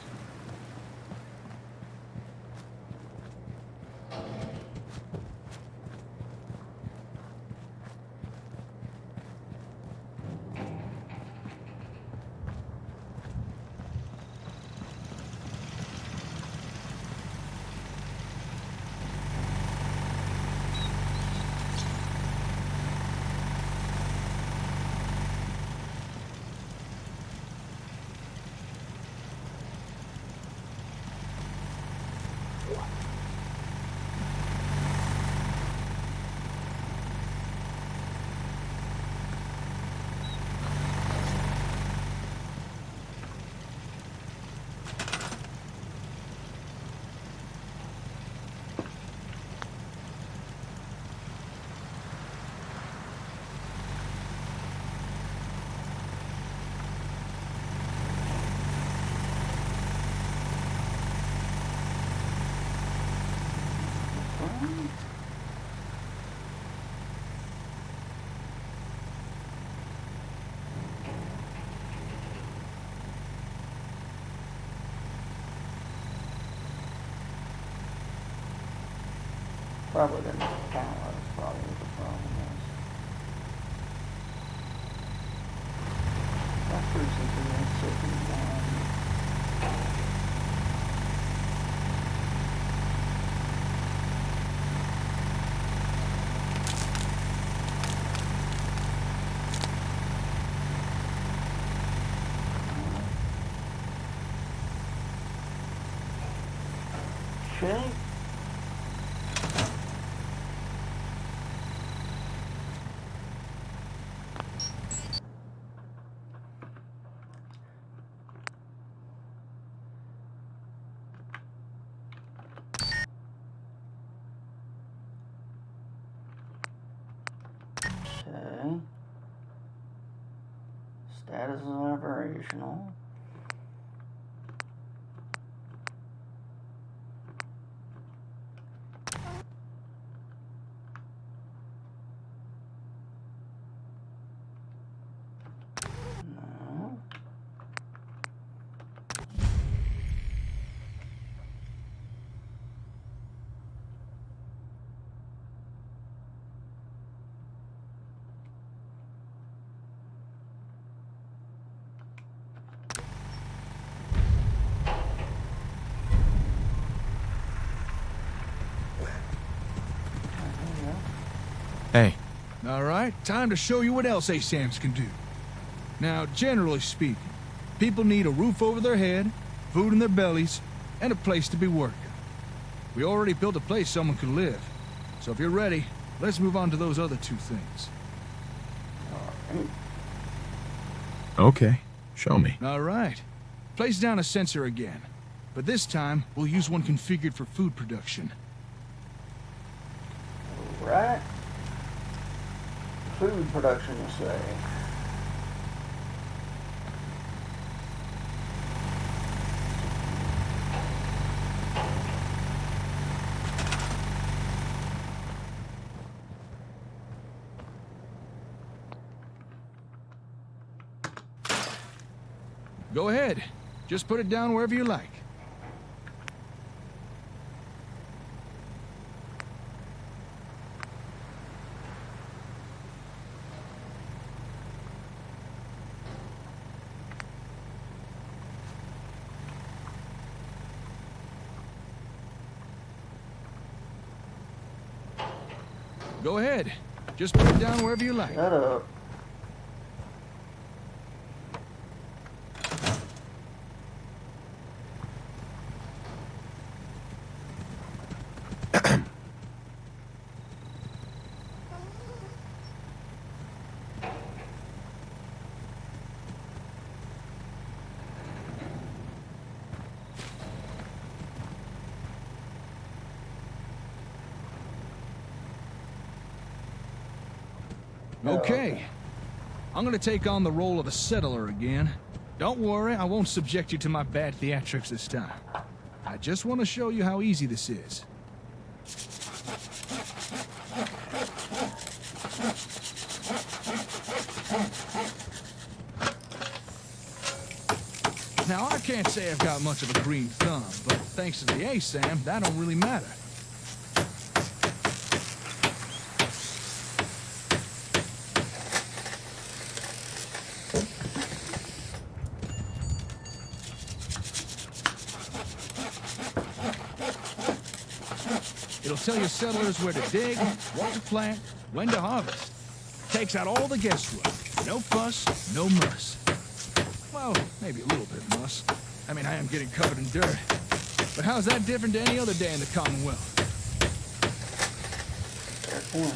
Probably didn't count. That's probably what the problem is. That's pretty simple. That's okay. Okay. Status is operational. No. Hey, All right, time to show you what else ASAMs can do. Now, generally speaking, people need a roof over their head, food in their bellies, and a place to be working. We already built a place someone can live. So if you're ready, let's move on to those other two things. okay. Show me. All right. Place down a sensor again. But this time, we'll use one configured for food production. Right. Food production, you say. Go ahead. Just put it down wherever you like. Go ahead. Just put it down wherever you like. Shut up. Okay. I'm gonna take on the role of a settler again. Don't worry, I won't subject you to my bad theatrics this time. I just want to show you how easy this is. Now, I can't say I've got much of a green thumb, but thanks to the ASAM, that don't really matter. It'll tell your settlers where to dig, what to plant, when to harvest. Takes out all the guesswork. No fuss, no muss. Well, maybe a little bit muss. I mean, I am getting covered in dirt. But how's that different to any other day in the Commonwealth? Fair point.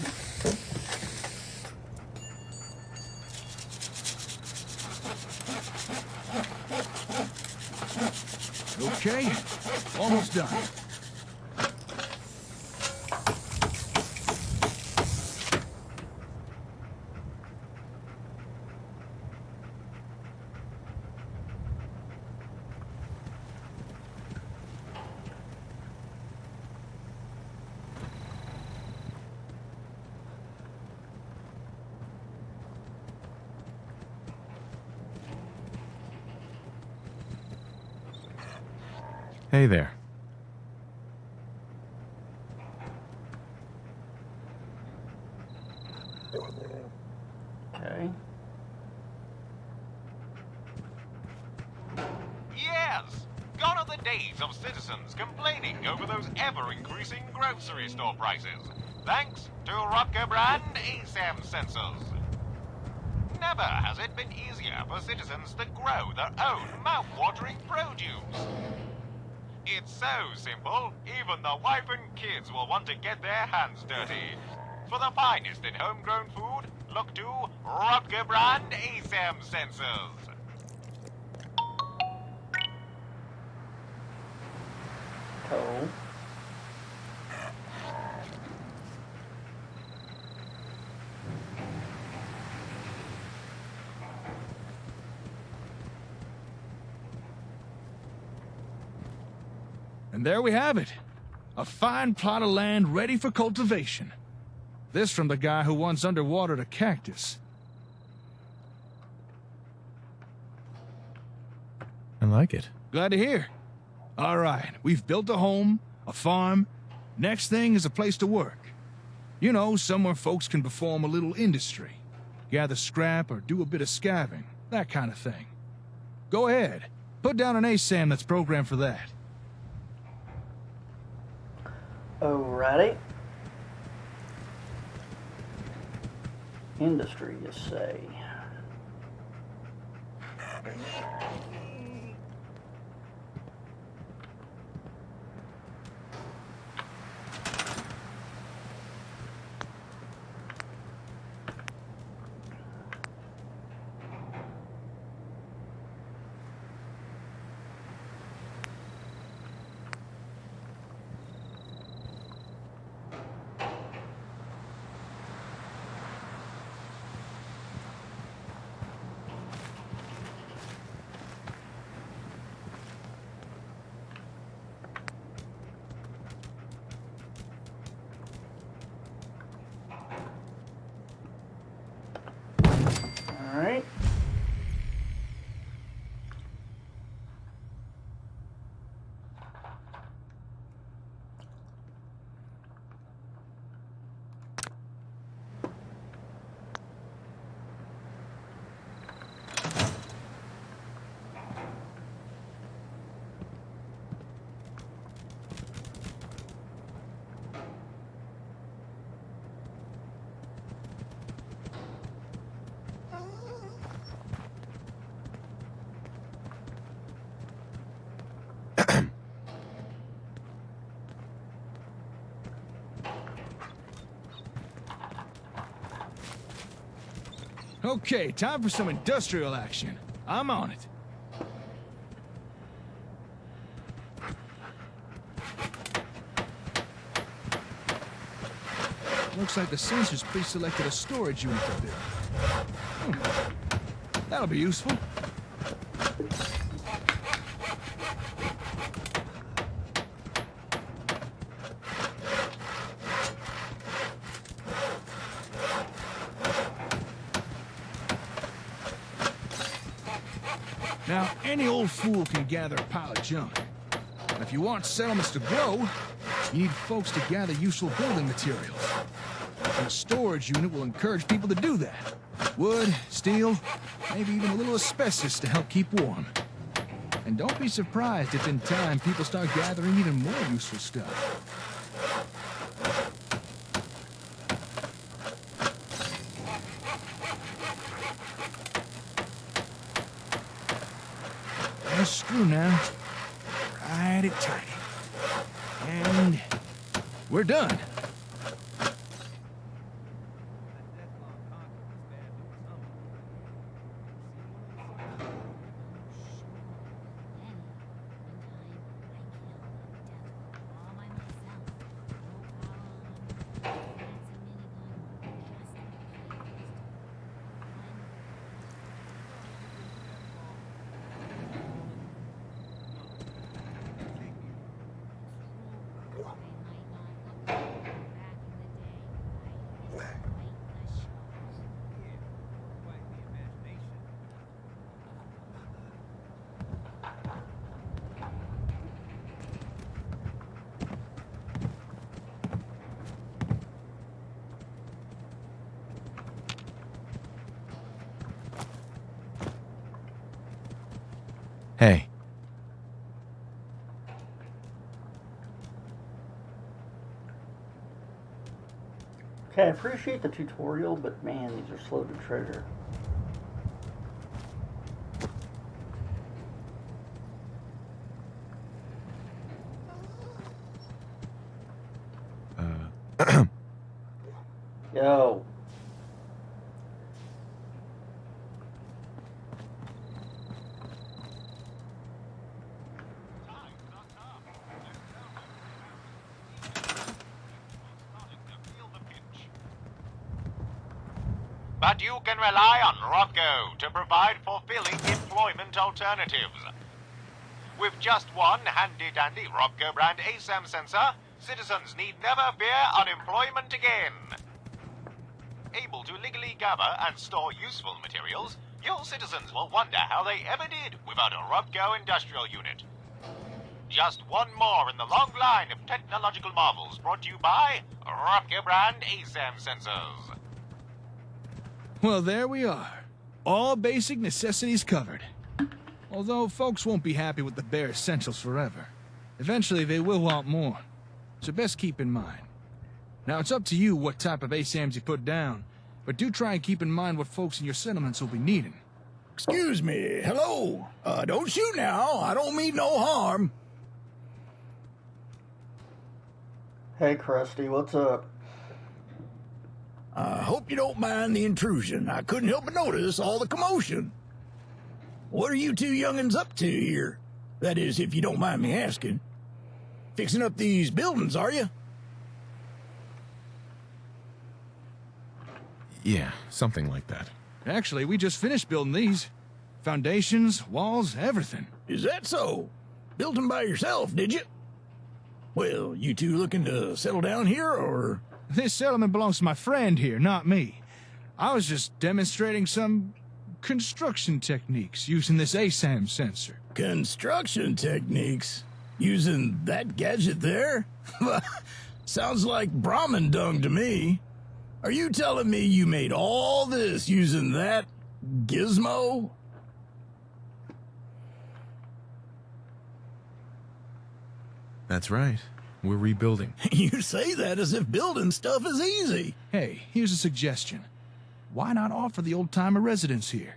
Okay, almost done. Hey there. Okay. Yes! Gone are the days of citizens complaining over those ever-increasing grocery store prices. Thanks to Rutger Brand ASAM sensors. Never has it been easier for citizens to grow their own mouth-watering produce. It's so simple, even the wife and kids will want to get their hands dirty. For the finest in homegrown food, look to Rutger Brand ASAM sensors. Cool. And there we have it. A fine plot of land ready for cultivation. This from the guy who once underwatered a cactus. I like it. Glad to hear. All right, we've built a home, a farm. Next thing is a place to work. You know, somewhere folks can perform a little industry. Gather scrap or do a bit of scavenging, that kind of thing. Go ahead. Put down an ASAM that's programmed for that. Alrighty. Industry, you say. Alright. Okay, time for some industrial action. I'm on it. Looks like the sensors pre-selected a storage unit up there. That'll be useful. Now, any old fool can gather a pile of junk. And if you want settlements to grow, you need folks to gather useful building materials. And a storage unit will encourage people to do that. Wood, steel, maybe even a little asbestos to help keep warm. And don't be surprised if in time people start gathering even more useful stuff. And screw now. Right it tight. And we're done. Hey. Okay, I appreciate the tutorial, but man, these are slow to trigger. Yo. But you can rely on Rocco to provide fulfilling employment alternatives. With just one handy-dandy Rocco brand ASAM sensor, citizens need never fear unemployment again. Able to legally gather and store useful materials, your citizens will wonder how they ever did without a Rocco industrial unit. Just one more in the long line of technological marvels brought to you by Rocco brand ASAM sensors. Well, there we are. All basic necessities covered. Although folks won't be happy with the bare essentials forever. Eventually they will want more. So best keep in mind. Now it's up to you what type of ASAMs you put down, but do try and keep in mind what folks in your settlements will be needing. Excuse me, hello. Don't shoot now. I don't mean no harm. Hey, Krusty, what's up? I hope you don't mind the intrusion. I couldn't help but notice all the commotion. What are you two young'uns up to here? That is, if you don't mind me asking. Fixing up these buildings, are you? Yeah, something like that. Actually, we just finished building these. Foundations, walls, everything. Is that so? Built them by yourself, did you? Well, you two looking to settle down here, or...? This settlement belongs to my friend here, not me. I was just demonstrating some construction techniques using this ASAM sensor. Construction techniques? Using that gadget there? Sounds like Brahmin dung to me. Are you telling me you made all this using that gizmo? That's right. We're rebuilding. You say that as if building stuff is easy. Hey, here's a suggestion. Why not offer the old-timer residents here?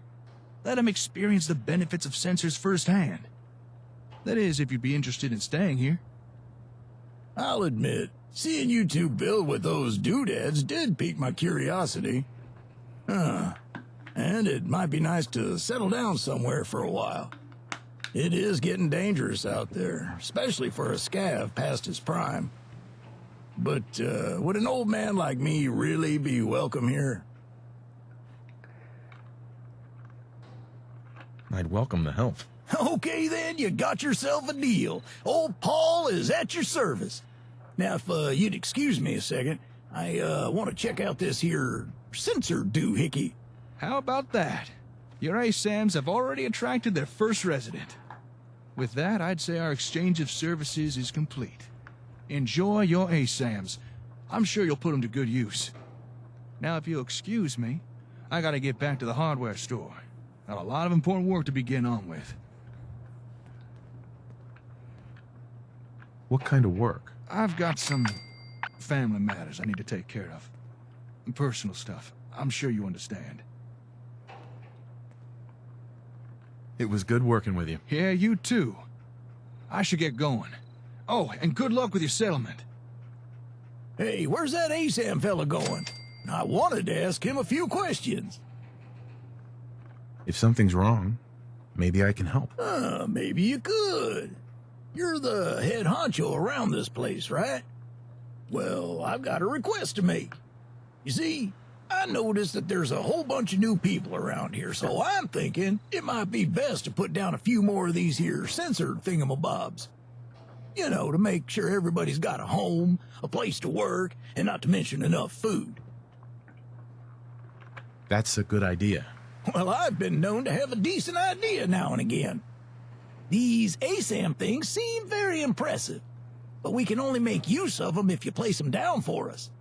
Let them experience the benefits of sensors firsthand. That is, if you'd be interested in staying here. I'll admit, seeing you two build with those doodads did pique my curiosity. And it might be nice to settle down somewhere for a while. It is getting dangerous out there, especially for a scav past his prime. But would an old man like me really be welcome here? I'd welcome the help. Okay then, you got yourself a deal. Old Paul is at your service. Now, if you'd excuse me a second, I want to check out this here sensor doohickey. How about that? Your ASAMs have already attracted their first resident. With that, I'd say our exchange of services is complete. Enjoy your ASAMs. I'm sure you'll put them to good use. Now, if you'll excuse me, I gotta get back to the hardware store. Got a lot of important work to be getting on with. What kind of work? I've got some family matters I need to take care of. Personal stuff. I'm sure you understand. It was good working with you. Yeah, you too. I should get going. Oh, and good luck with your settlement. Hey, where's that ASAM fella going? I wanted to ask him a few questions. If something's wrong, maybe I can help. Maybe you could. You're the head honcho around this place, right? Well, I've got a request to make. You see, I noticed that there's a whole bunch of new people around here, so I'm thinking it might be best to put down a few more of these here censored thingamabobs. You know, to make sure everybody's got a home, a place to work, and not to mention enough food. That's a good idea. Well, I've been known to have a decent idea now and again. These ASAM things seem very impressive, but we can only make use of them if you place them down for us.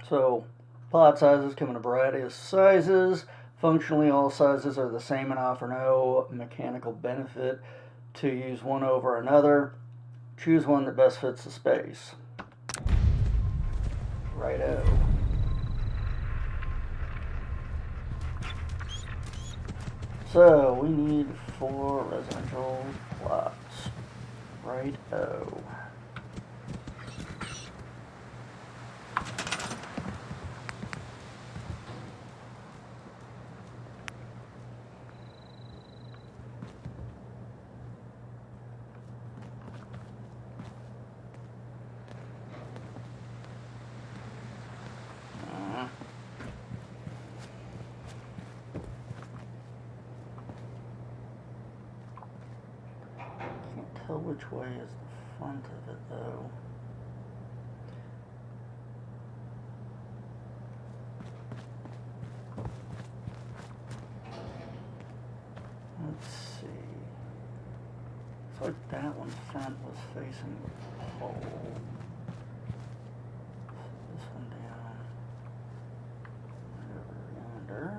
So, pod sizes come in a variety of sizes. Functionally, all sizes are the same and offer no mechanical benefit to use one over another. Choose one that best fits the space. Righto. So, we need 4 residential plots. Righto. Tell which way is the front of it though. Let's see. So like that one's front was facing the pole. This one down. Over yonder.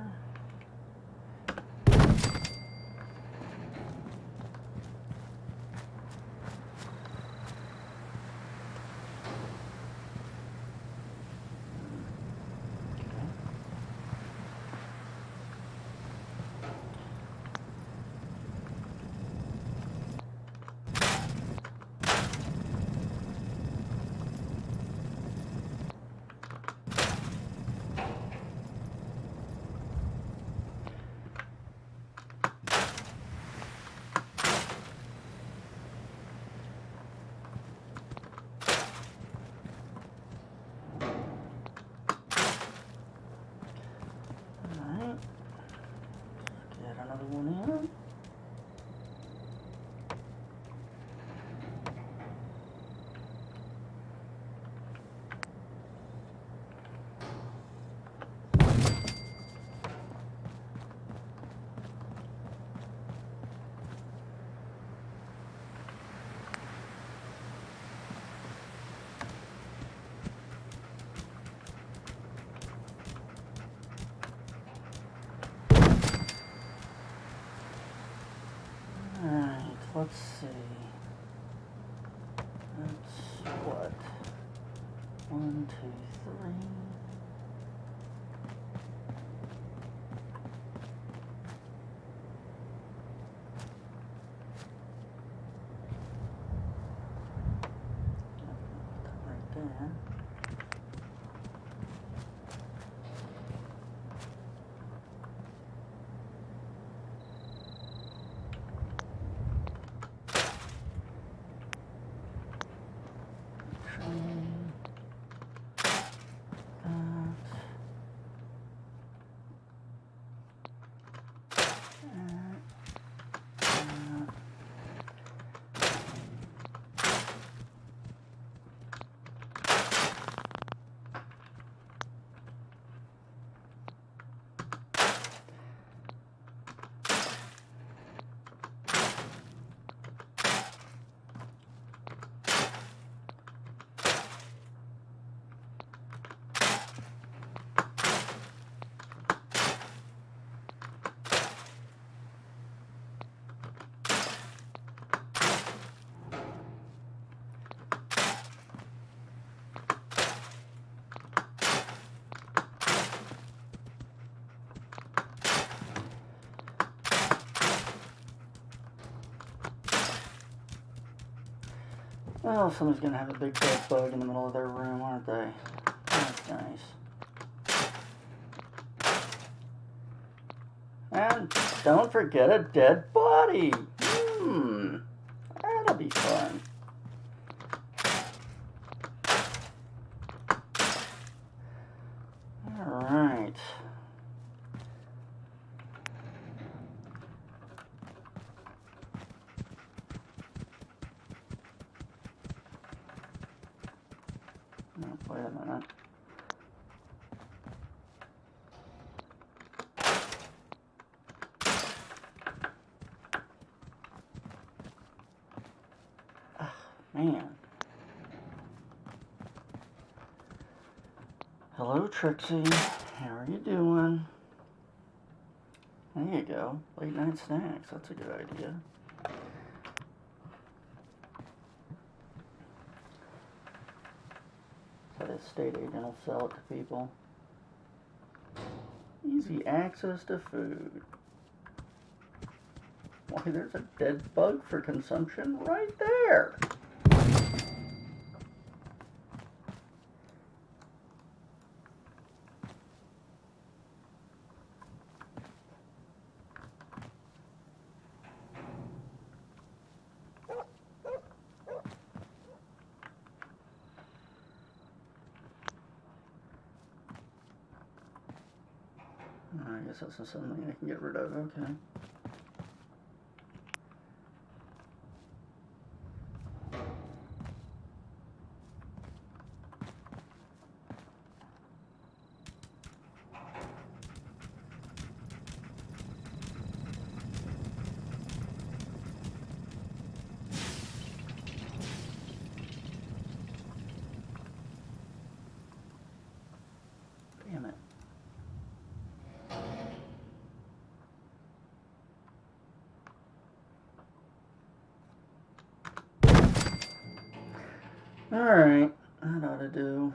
Let's see. That's what? 1, 2, 3. Right there. Oh, somebody's gonna have a big dead bug in the middle of their room, aren't they? That's nice. And don't forget a dead body. That'll be fun. All right. Oh, wait a minute. Man. Hello, Trixie. How are you doing? There you go. Late night snacks. That's a good idea. So the estate agent will sell it to people. Easy access to food. Why, there's a dead bug for consumption right there. I guess that's not something I can get rid of. Okay. Damn it. Alright, that ought to do.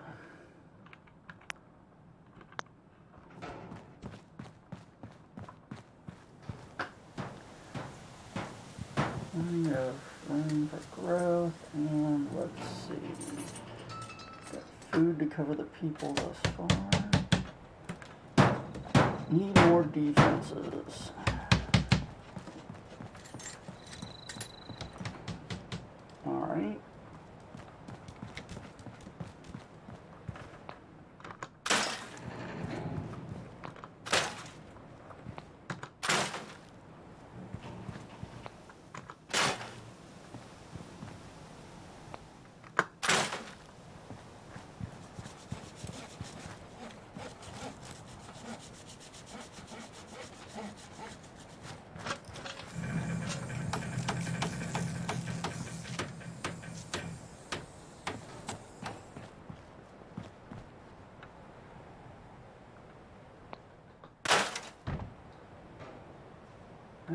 Plenty of room for growth, and let's see. Got food to cover the people thus far. Need more defenses. Alright. I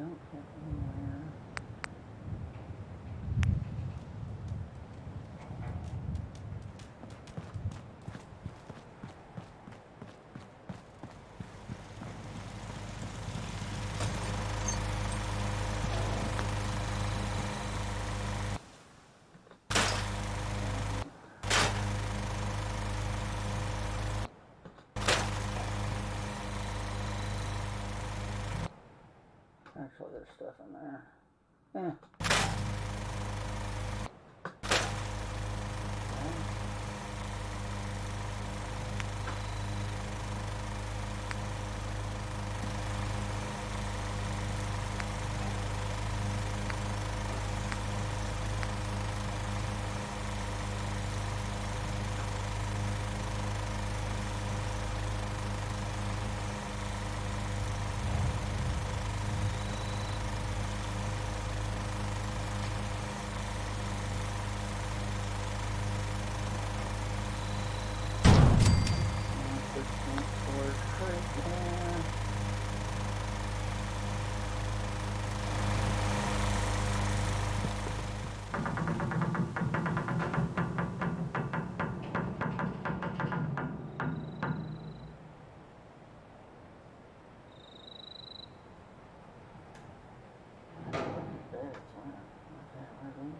don't get anywhere. Actually, there's stuff in there.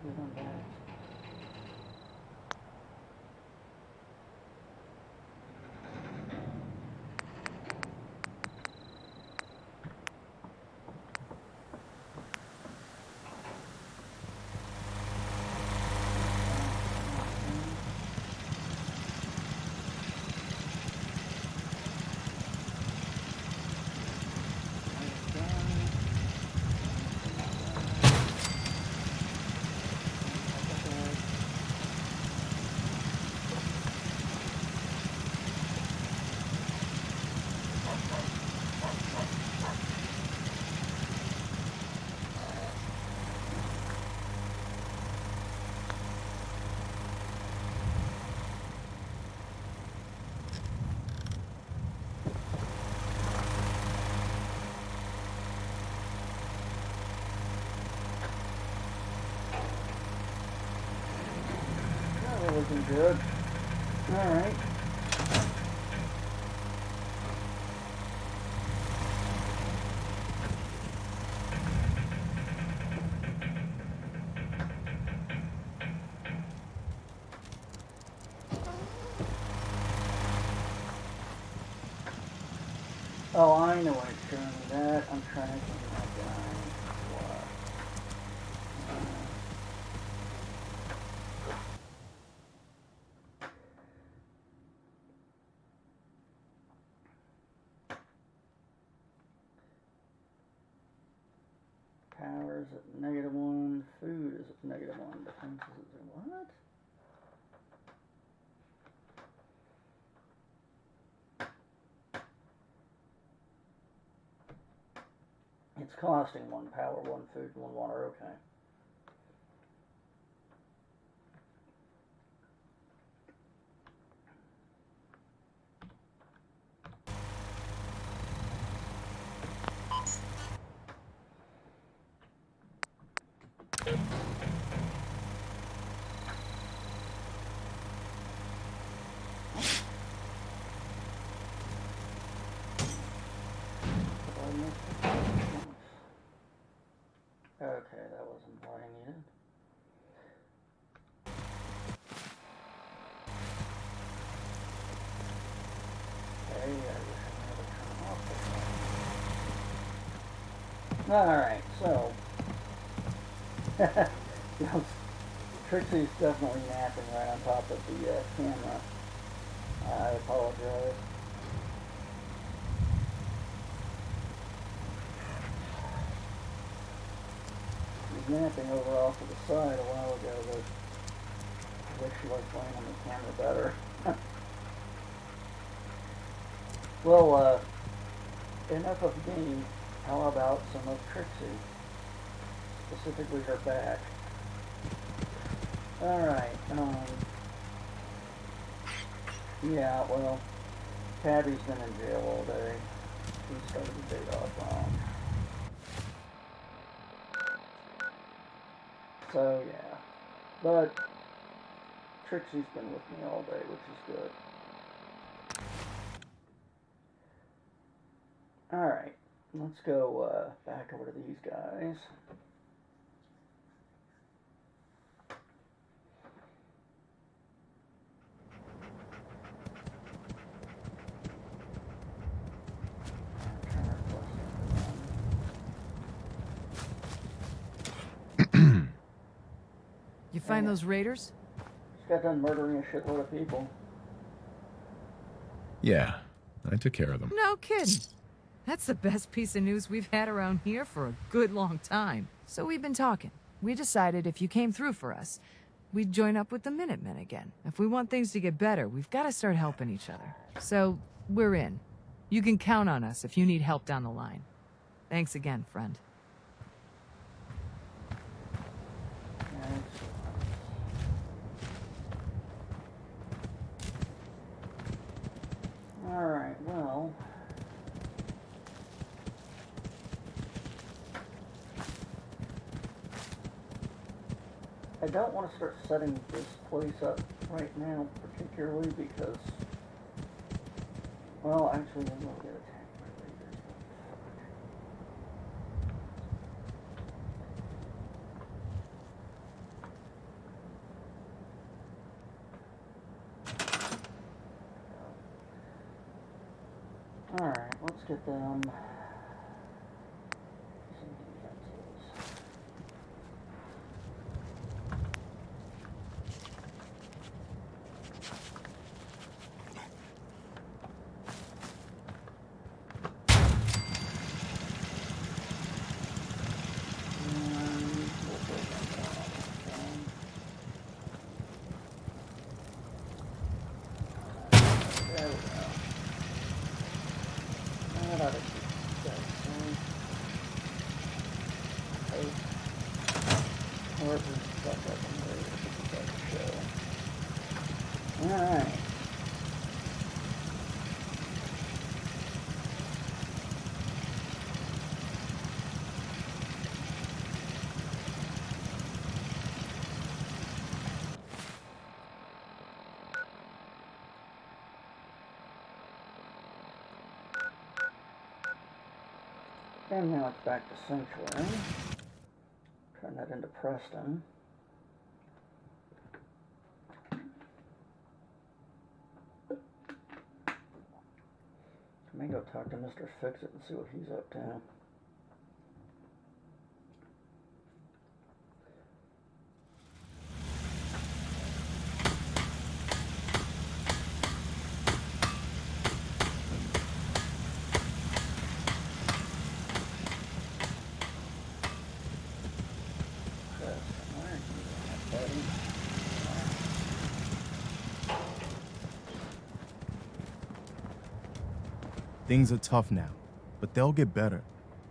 Good on that. That wasn't good. Alright. Oh, I know what it's showing me that. I'm tracking that guy. What? Power is at -1. Food is at -1. Defense is at what? It's costing 1 power, 1 food, 1 water. Okay. Okay, that wasn't what I needed. Okay, I wish I never turned off this one. Alright, so you know, Trixie's definitely napping right on top of the camera. I apologize. Napping over off to the side a while ago, but I wish she liked playing on the camera better. Well, enough of me. How about some of Trixie? Specifically her back. Alright, yeah, well, Tabby's been in jail all day. He started the day off wrong. So, yeah. But Trixie's been with me all day, which is good. Alright, let's go back over to these guys. You find those raiders? Just got done murdering a shitload of people. Yeah, I took care of them. No kidding. That's the best piece of news we've had around here for a good long time. So we've been talking. We decided if you came through for us, we'd join up with the Minutemen again. If we want things to get better, we've got to start helping each other. So, we're in. You can count on us if you need help down the line. Thanks again, friend. Alright, well... I don't want to start setting this place up right now, particularly because... Well, actually, I'm going to get attacked by raiders. get them some defenses. Alright. And now it's back to Sanctuary. Turn that into Preston. I may go talk to Mr. Fix-It and see what he's up to. Things are tough now, but they'll get better.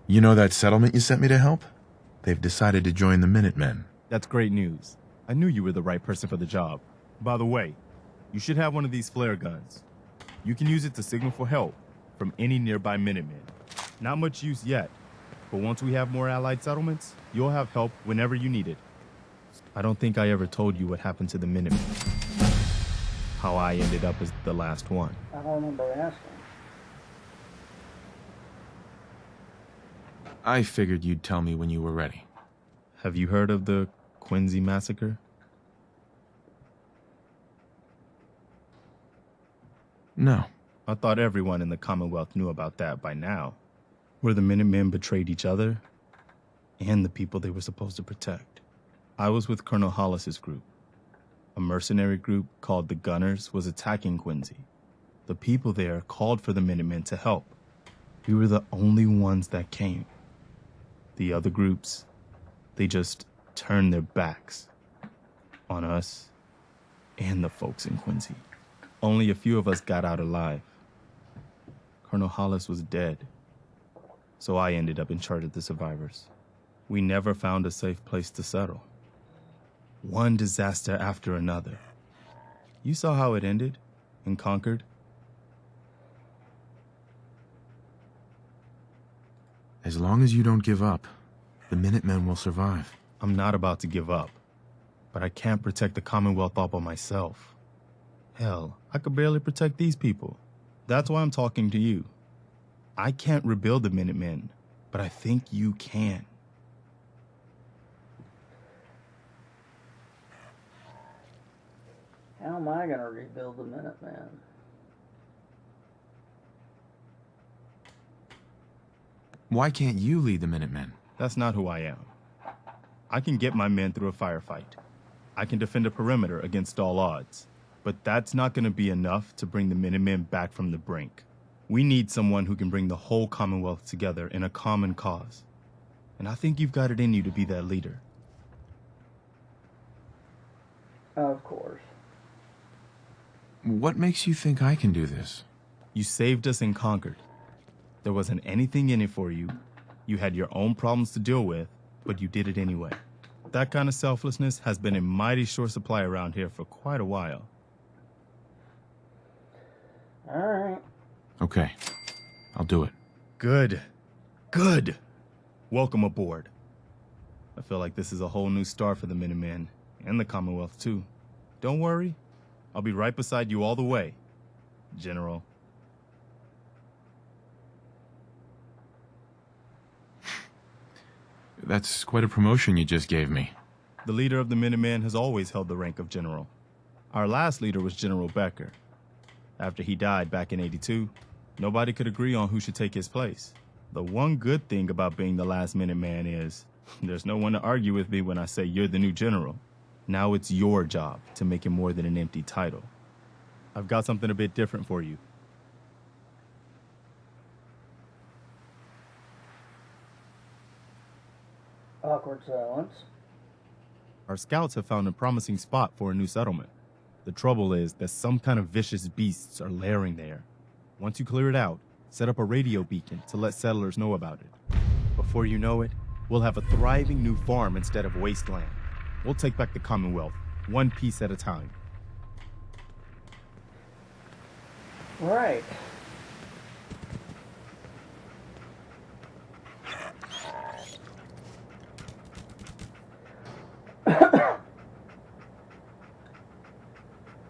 You know that settlement you sent me to help? They've decided to join the Minutemen. That's great news. I knew you were the right person for the job. By the way, you should have one of these flare guns. You can use it to signal for help from any nearby Minutemen. Not much use yet, but once we have more allied settlements, you'll have help whenever you need it. I don't think I ever told you what happened to the Minutemen. How I ended up as the last one. I don't remember asking. I figured you'd tell me when you were ready. Have you heard of the Quincy Massacre? No. I thought everyone in the Commonwealth knew about that by now. Where the Minutemen betrayed each other and the people they were supposed to protect. I was with Colonel Hollis's group. A mercenary group called the Gunners was attacking Quincy. The people there called for the Minutemen to help. We were the only ones that came. The other groups, they just turned their backs on us and the folks in Quincy. Only a few of us got out alive. Colonel Hollis was dead, so I ended up in charge of the survivors. We never found a safe place to settle. One disaster after another. You saw how it ended in Concord? As long as you don't give up, the Minutemen will survive. I'm not about to give up, but I can't protect the Commonwealth all by myself. Hell, I could barely protect these people. That's why I'm talking to you. I can't rebuild the Minutemen, but I think you can. How am I gonna rebuild the Minutemen? Why can't you lead the Minutemen? That's not who I am. I can get my men through a firefight. I can defend a perimeter against all odds. But that's not going to be enough to bring the Minutemen back from the brink. We need someone who can bring the whole Commonwealth together in a common cause. And I think you've got it in you to be that leader. Of course. What makes you think I can do this? You saved us in Concord. There wasn't anything in it for you. You had your own problems to deal with, but you did it anyway. That kind of selflessness has been in mighty short supply around here for quite a while. All right. Okay, I'll do it. Good. Good. Welcome aboard. I feel like this is a whole new start for the Minutemen, and the Commonwealth too. Don't worry, I'll be right beside you all the way, General. That's quite a promotion you just gave me. The leader of the Minutemen has always held the rank of general. Our last leader was General Becker. After he died back in '82, Nobody could agree on who should take his place. The one good thing about being the last-minute man is there's no one to argue with me when I say you're the new general. Now it's your job to make it more than an empty title. I've got something a bit different for you. Awkward silence. Our scouts have found a promising spot for a new settlement. The trouble is that some kind of vicious beasts are lairing there. Once you clear it out, set up a radio beacon to let settlers know about it. Before you know it, we'll have a thriving new farm instead of wasteland. We'll take back the Commonwealth, one piece at a time. Right.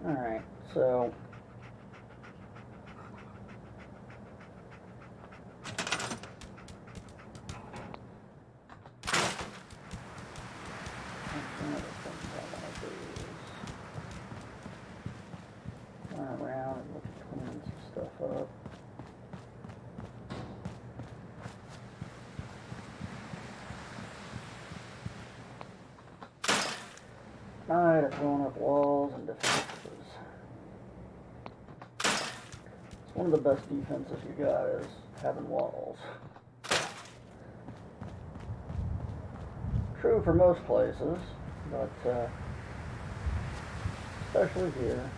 Alright, so turn around and look at cleaning some stuff up. Alright, I've thrown up walls and defenses. It's one of the best defenses you got is having walls. True for most places, but especially here.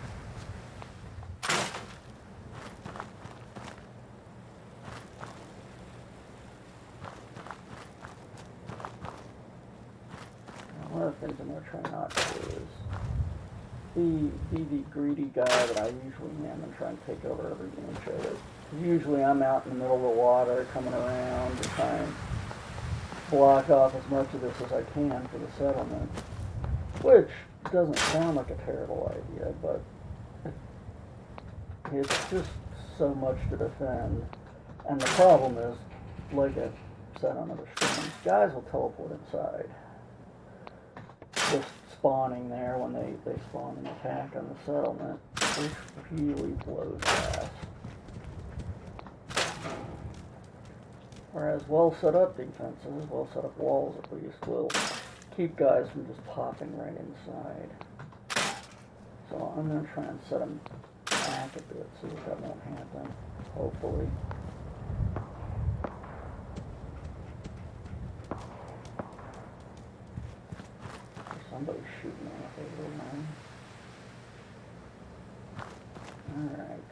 One of the things I'm going to try not to do is be the greedy guy that I usually am and try and take over every inch of it. Usually I'm out in the middle of the water coming around to try and block off as much of this as I can for the settlement, which doesn't sound like a terrible idea, but it's just so much to defend. And the problem is, like I said on other streams, guys will teleport inside. Just spawning there when they spawn an attack on the settlement, which really blows past. Whereas well set up defenses, well set up walls at least, will keep guys from just popping right inside. So I'm going to try and set them back a bit so that won't happen, hopefully. Somebody's shooting off over there. Alright.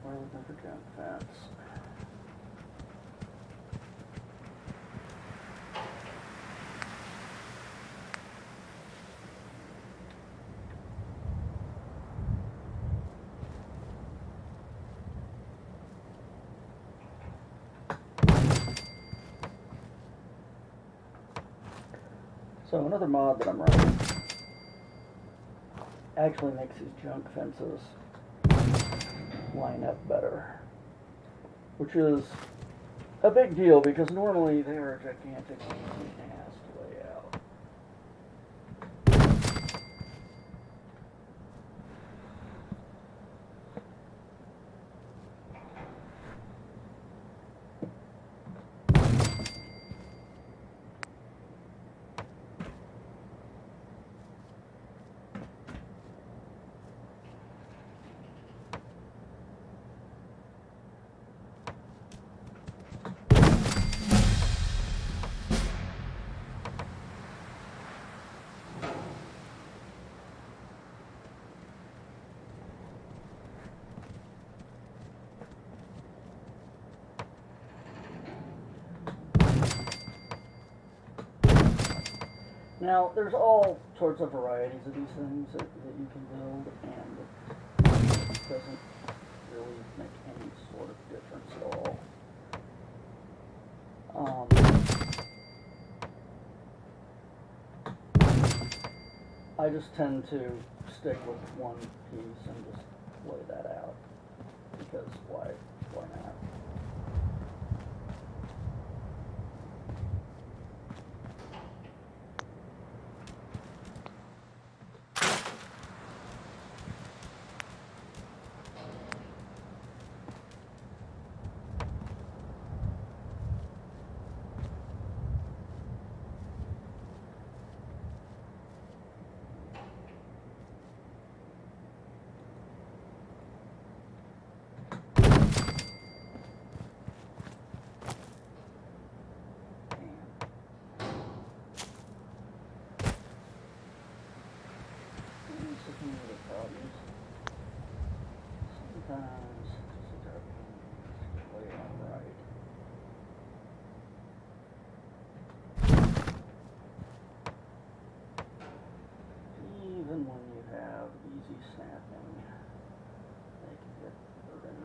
We're looking for junk fence. So another mod that I'm running actually makes these junk fences line up better, which is a big deal because normally they are a gigantic pain in the ass to lay out. Now, there's all sorts of varieties of these things that you can build, and it doesn't really make any sort of difference at all. I just tend to stick with one piece and just lay that out. Because why not? Sometimes it's way on right. Even when you have easy snapping, they can get burden.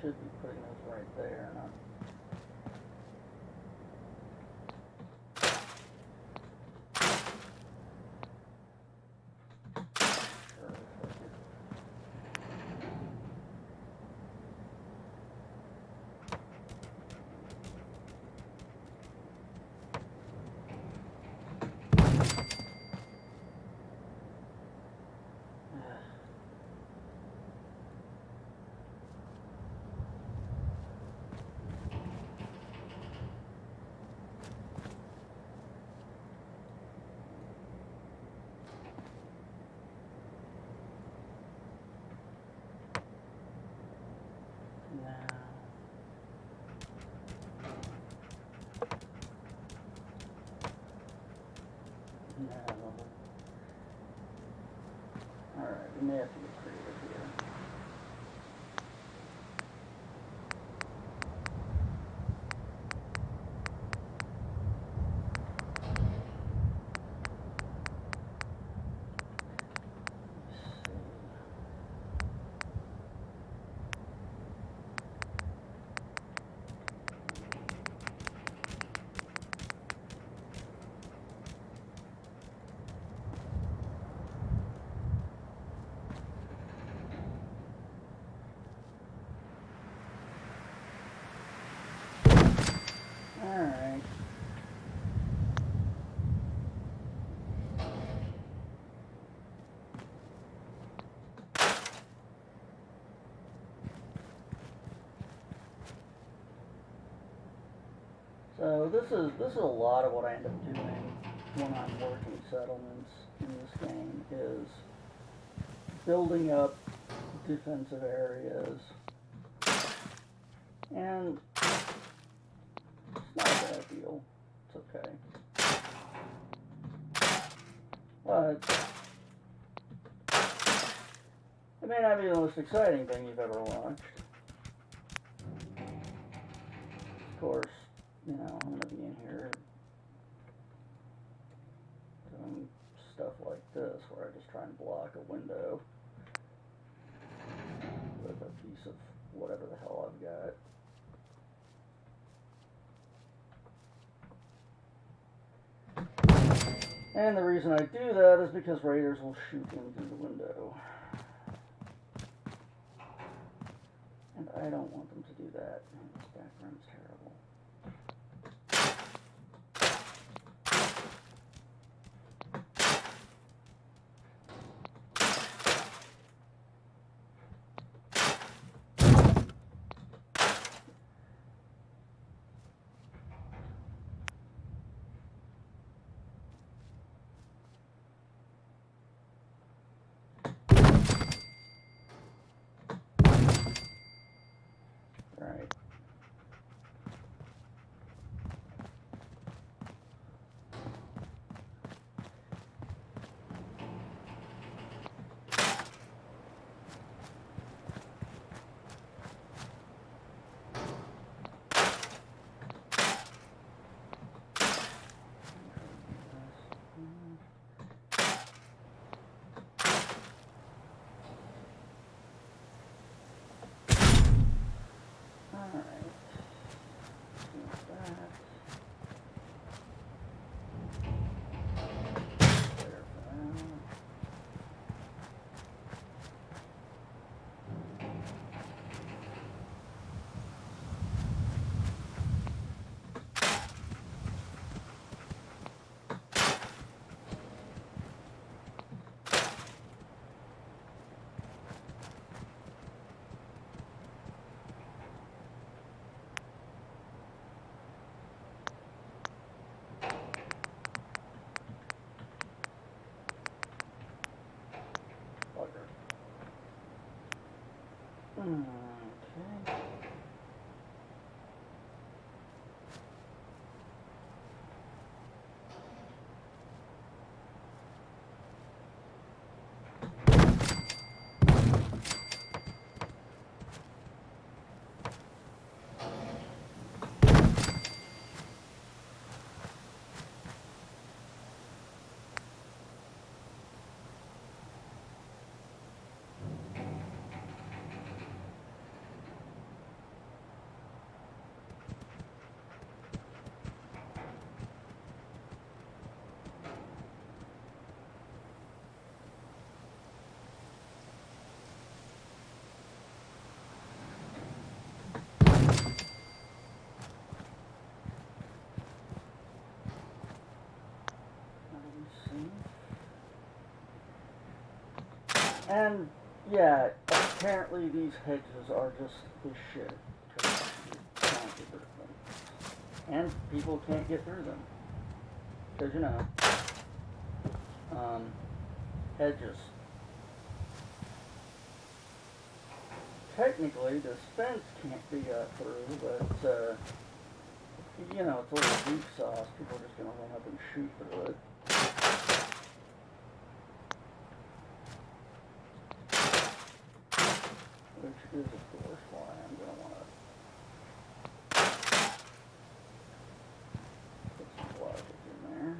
Should be putting those right there, not. Sure, No. Alright, we may have to get creative here. Alright. So this is a lot of what I end up doing when I'm working settlements in this game is building up defensive areas. And it's not a bad deal. It's okay. But it may not be the most exciting thing you've ever watched. Of course, you know, I'm going to be in here doing stuff like this where I just try and block a window with a piece of whatever the hell I've got. And the reason I do that is because raiders will shoot in through the window. And I don't want them to do that. This background's terrible. Right. And yeah, apparently these hedges are just the shit. Because you can't get rid of them. And people can't get through them. Because, you know, hedges. Technically, this fence can't be got through, but, you know, it's a little weak sauce. People are just going to run up and shoot through it. Which is, of course, why I'm going to want to put some logic in there.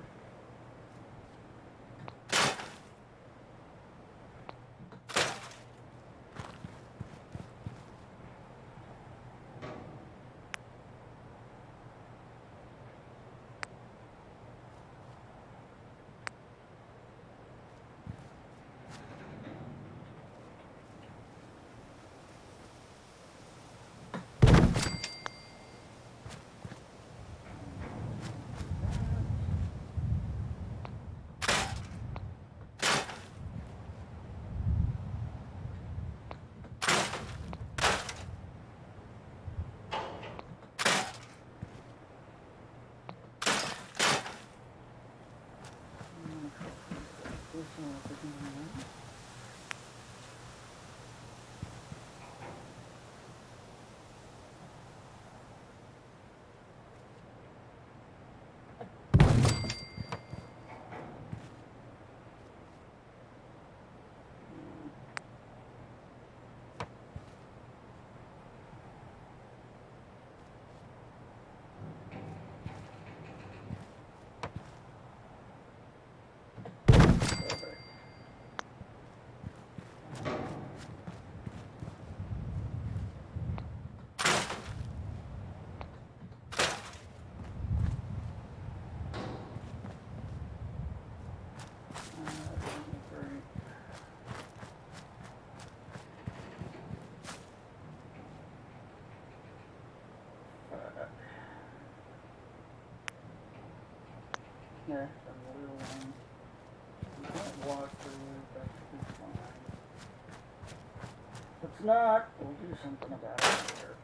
Yeah, a little one. You can't walk through it, that should be fine. If it's not, we'll do something about it later.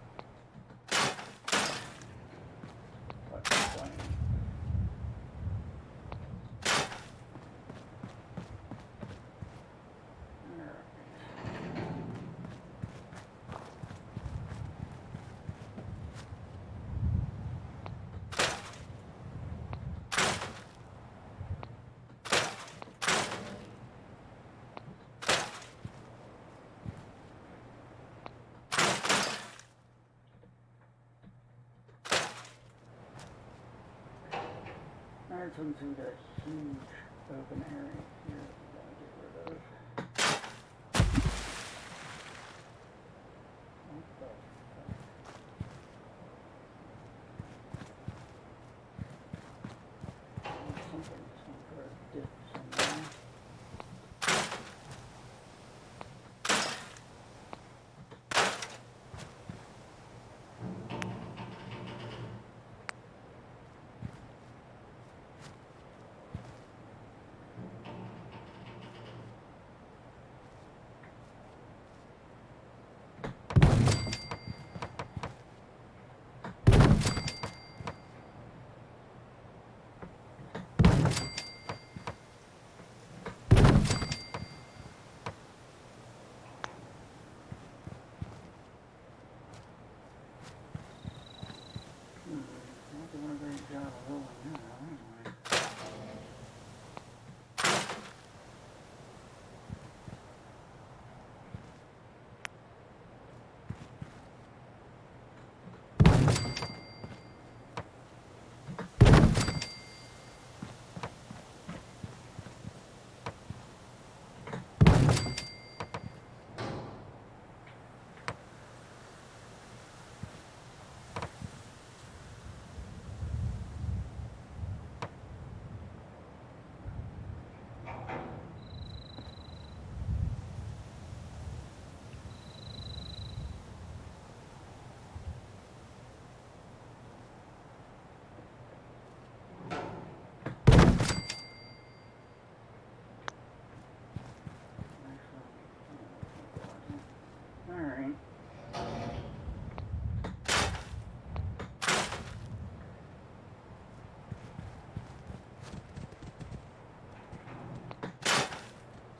Fucking plane. Alright, so we got a huge open area here that we gotta get rid of. What the fuck? Something just went for a dip somewhere.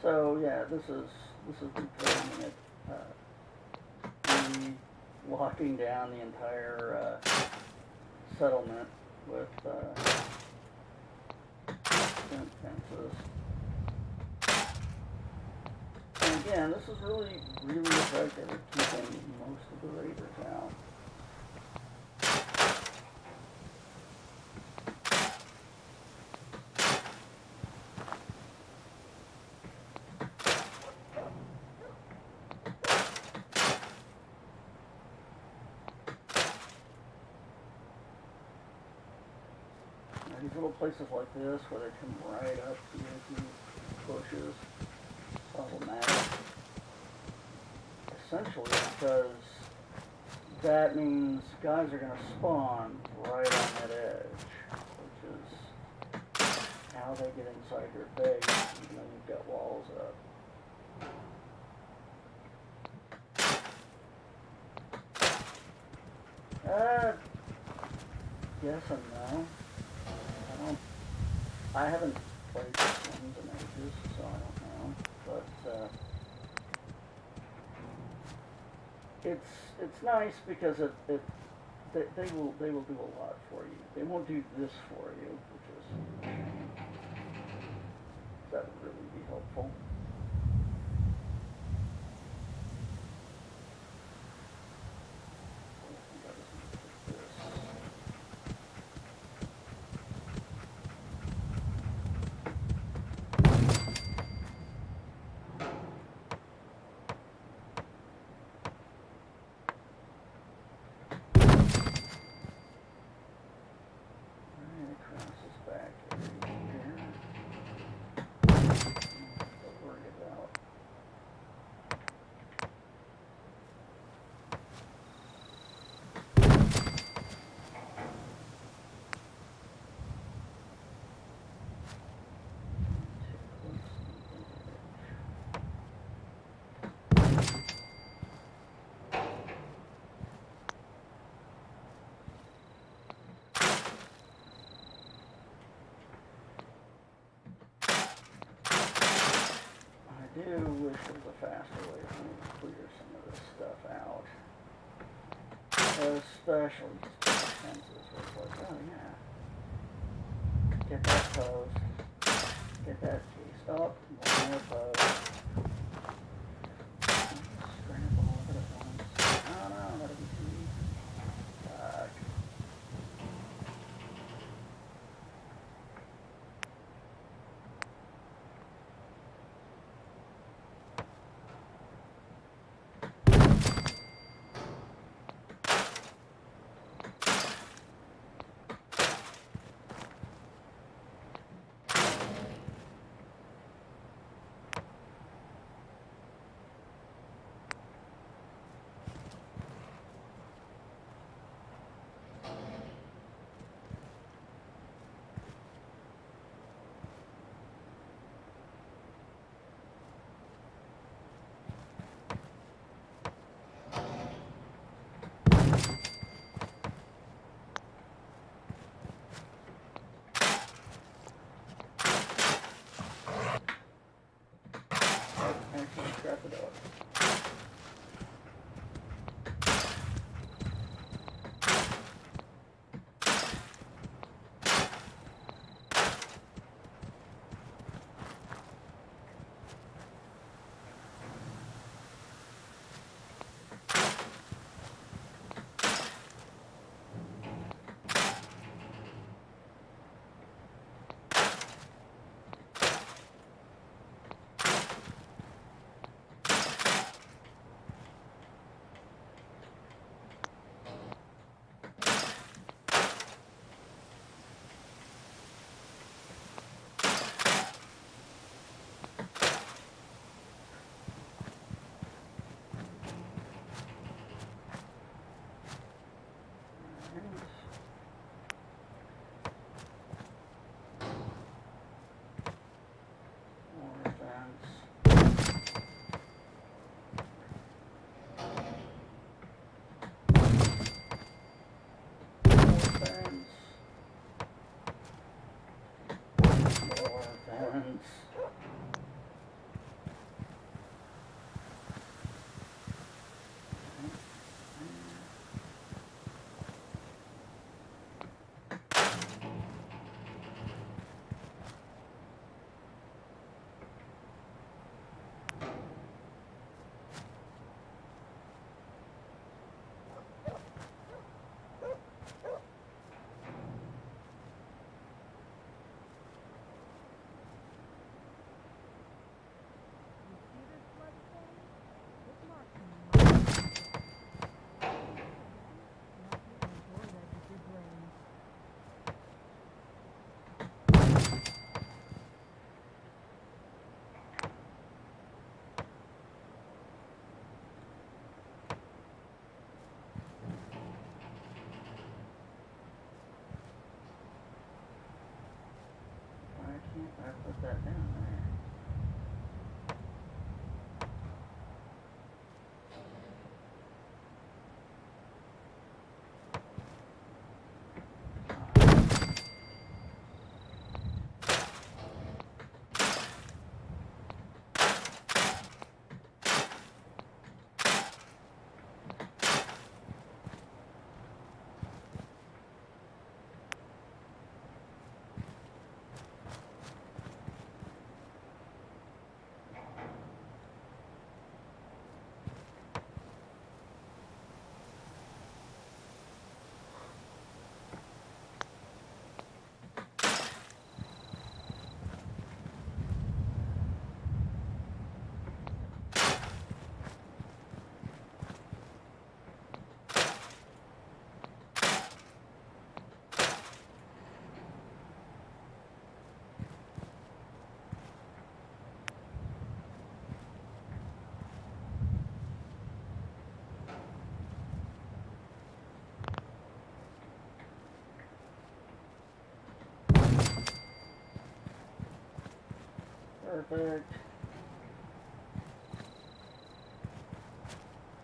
So yeah, this is recording it, locking down the entire settlement with fences. And again, this is really effective at keeping most of the raiders out. These little places like this where they come right up to these bushes, problematic. Essentially because that means guys are going to spawn right on that edge, which is how they get inside your base, even though you've got walls up. Yes and no. I haven't played this one in ages, so I don't know. But it's nice because they will do a lot for you. They won't do this for you, which is that would really be helpful. I do wish there was a faster way for me to clear some of this stuff out. Especially these fences where it's like, oh yeah. Get that post. Get that piece. Oh, one more post. Scramble all of it at once. Oh no, that'll be too easy. Fuck. Actually, scrap it up. I put that down there. Perfect.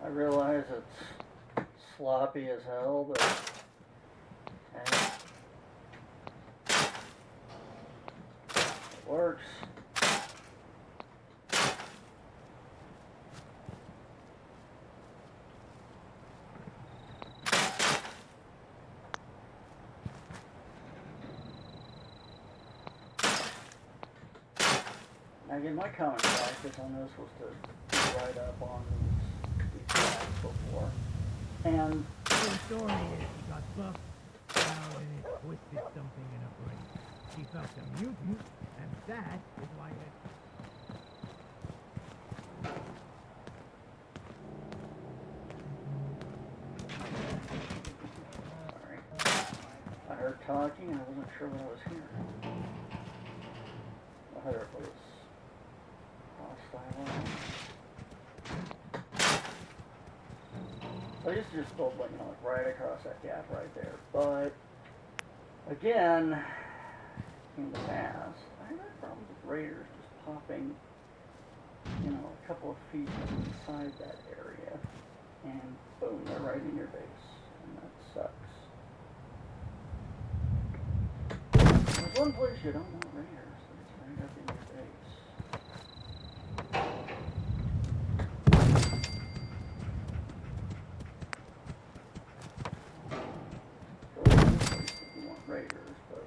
I realize it's sloppy as hell, but hey, it works. I get my common practice on this was to write up on these tracks before. And the story is he got buffed out and it twisted something in her brain. She felt a mutant, and that is why it... sorry. I heard talking and I wasn't sure what I was hearing. I heard it was hostile. I used to just build, like, you know, like right across that gap right there. But again, in the past, I had problems with raiders just popping, you know, a couple of feet inside that area, and boom, they're right in your base, and that sucks. There's one place you don't want raiders, it's right up in your base. Raiders, but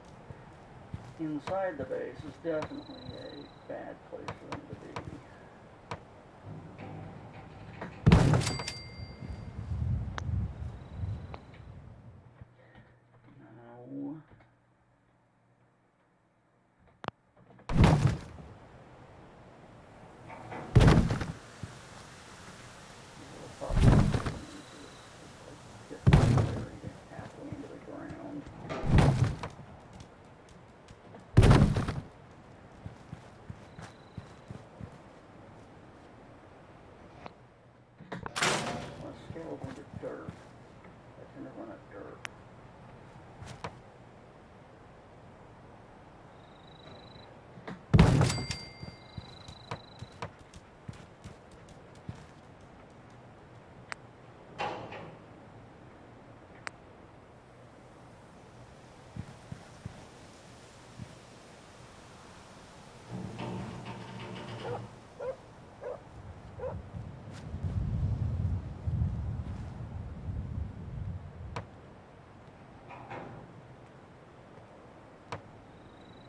inside the base is definitely a bad place for them to be. No. Halfway into the ground. Scale into dirt. I tend to run at dirt.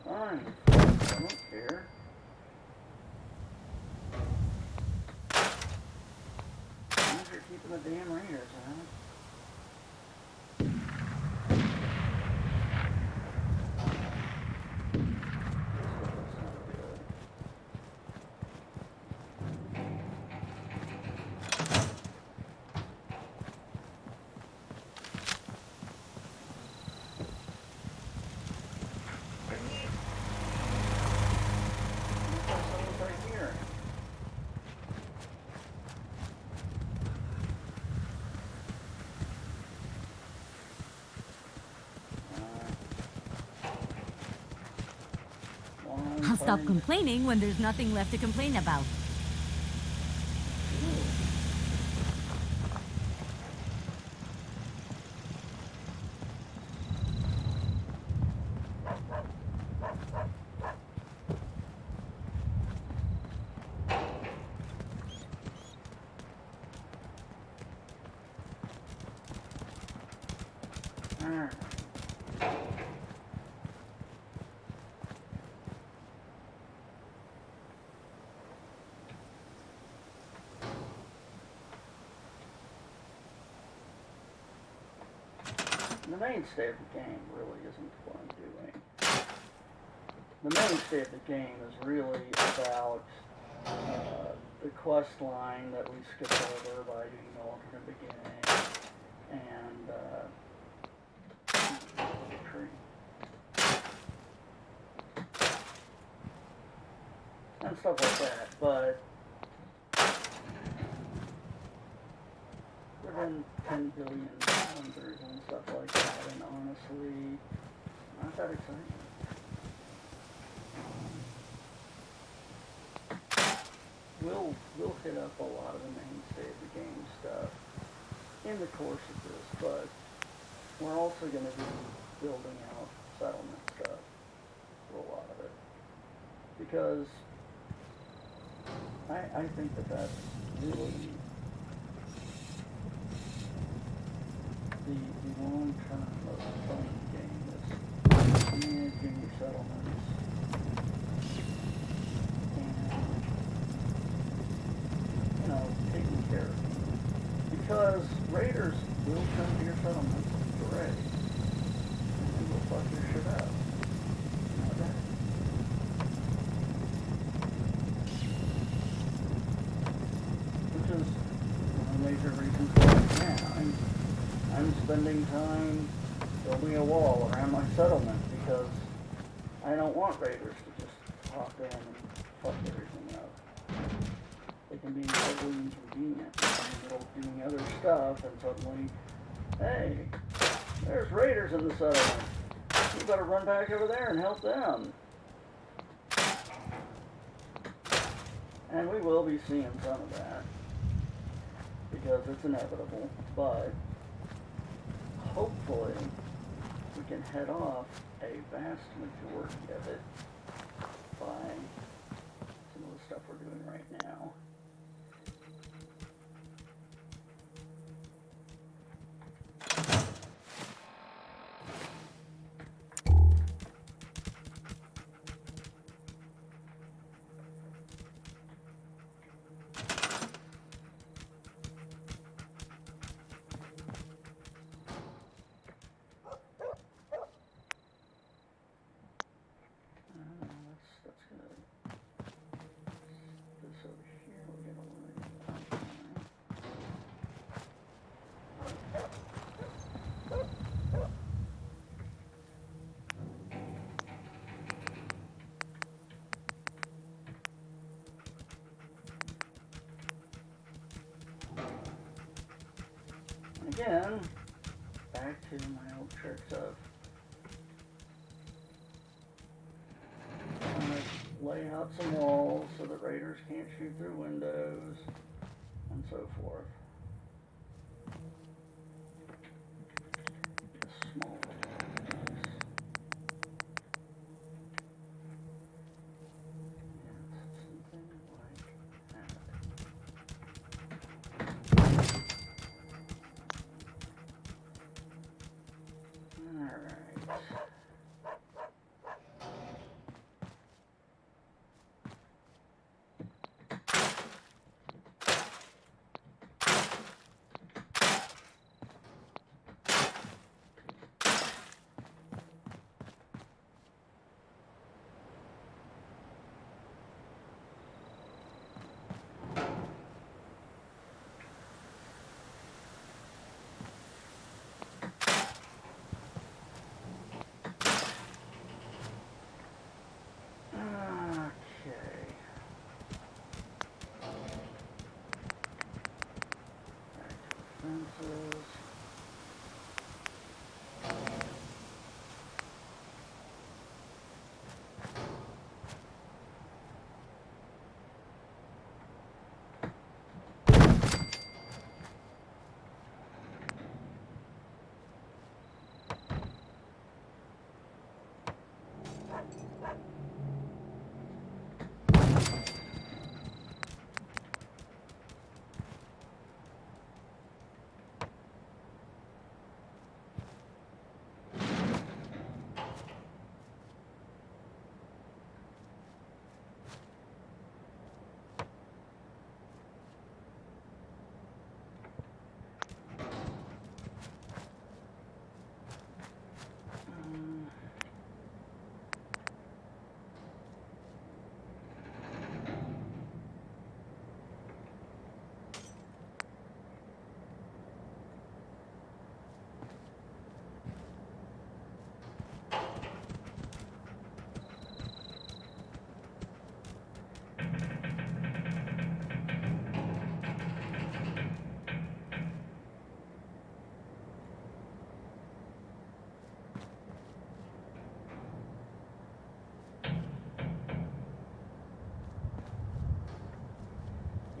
Fine. I don't care. As long as you're keeping the damn raiders out. stop find- complaining when there's nothing left to complain about. Alright. The mainstay of the game really isn't what I'm doing. The mainstay of the game is really about the quest line that we skip over by doing the alternate beginning and and stuff like that, but there have been 10 billion calendars and stuff like that, and honestly, not that exciting. We'll hit up a lot of the mainstay of the game stuff in the course of this, but we're also going to be building out settlement stuff for a lot of it, because I think that that's really the long term of the fun of the game is managing your settlements and, you know, taking care of them. Because raiders will come to your settlements to raid, and will fuck your shit up. You know that? Which is one of the major reasons why I'm spending time building a wall around my settlement, because I don't want raiders to just pop in and fuck everything up. They can be incredibly inconvenient in the middle of doing other stuff, and suddenly, hey, there's raiders in the settlement. You better run back over there and help them. And we will be seeing some of that, because it's inevitable, but hopefully we can head off a vast majority of it by some of the stuff we're doing right now. That's good. This over here, we're gonna want to again, back to my old tricks of lay out some walls so that raiders can't shoot through windows, and so forth. Just small little things. Yeah, something like that. Alright.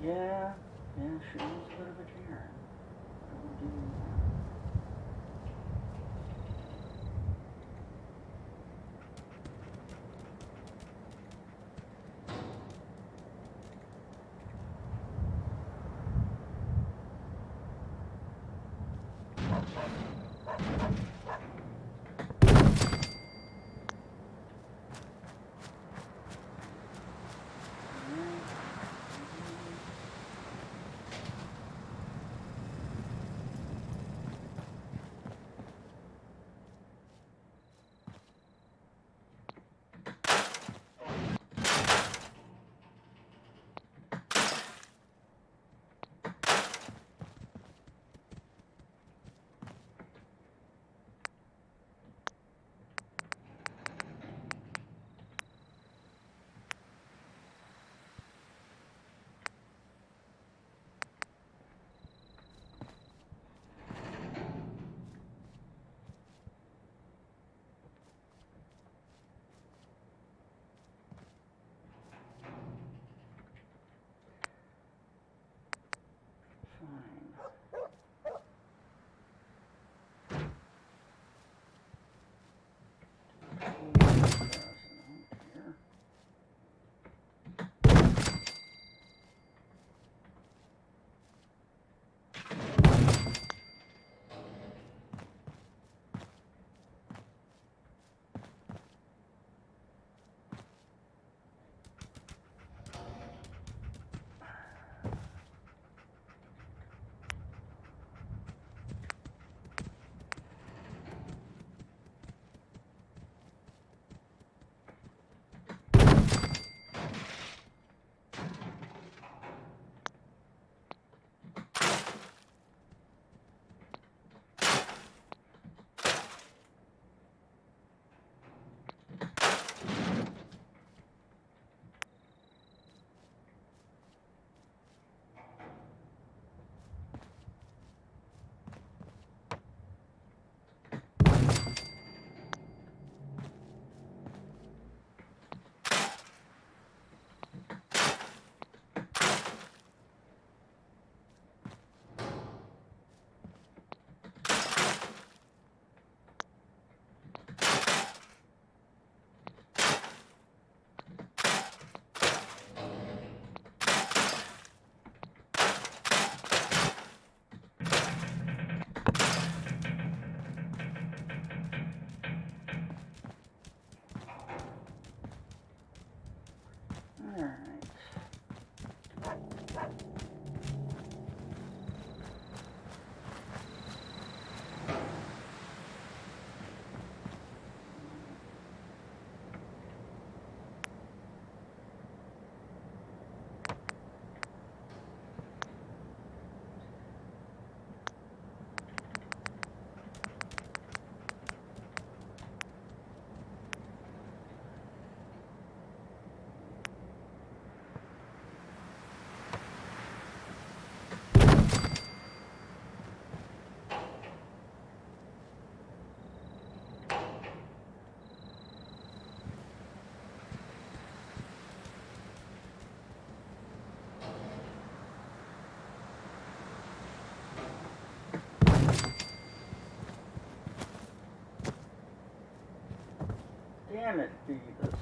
Yeah, she was a bit of a Karen. I will give you that. Damn it, Beavis.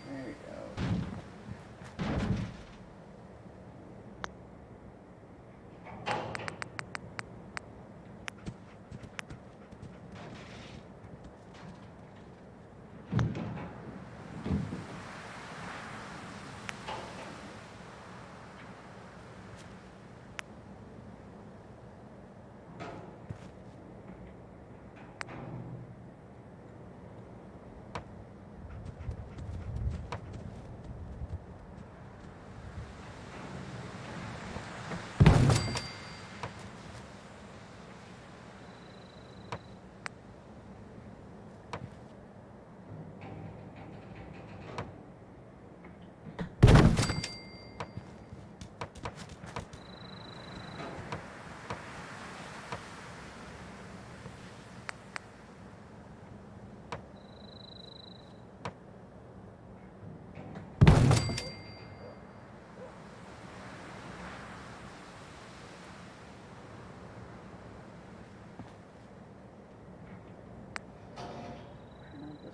There you go.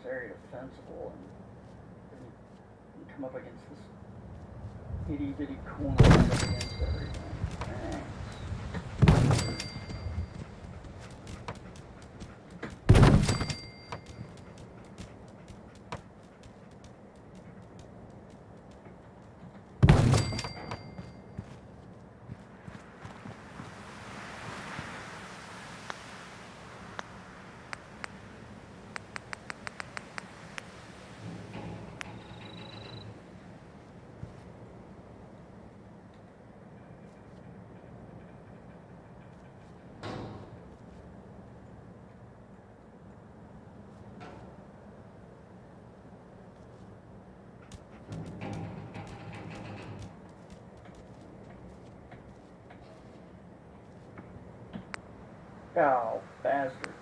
very defensible, and then you come up against this itty bitty corner right up against everything. Thanks. Oh, bastard.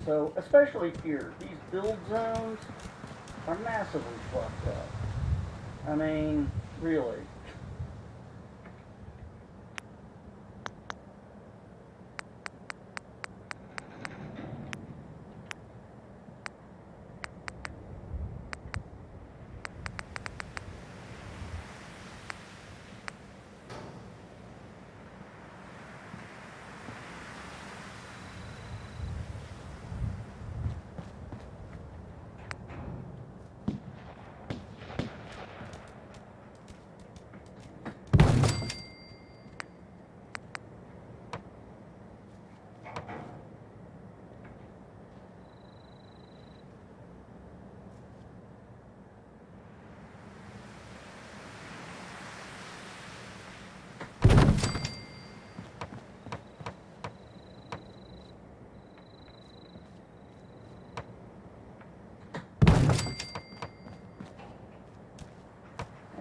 So, especially here, these build zones are massively fucked up. I mean, really.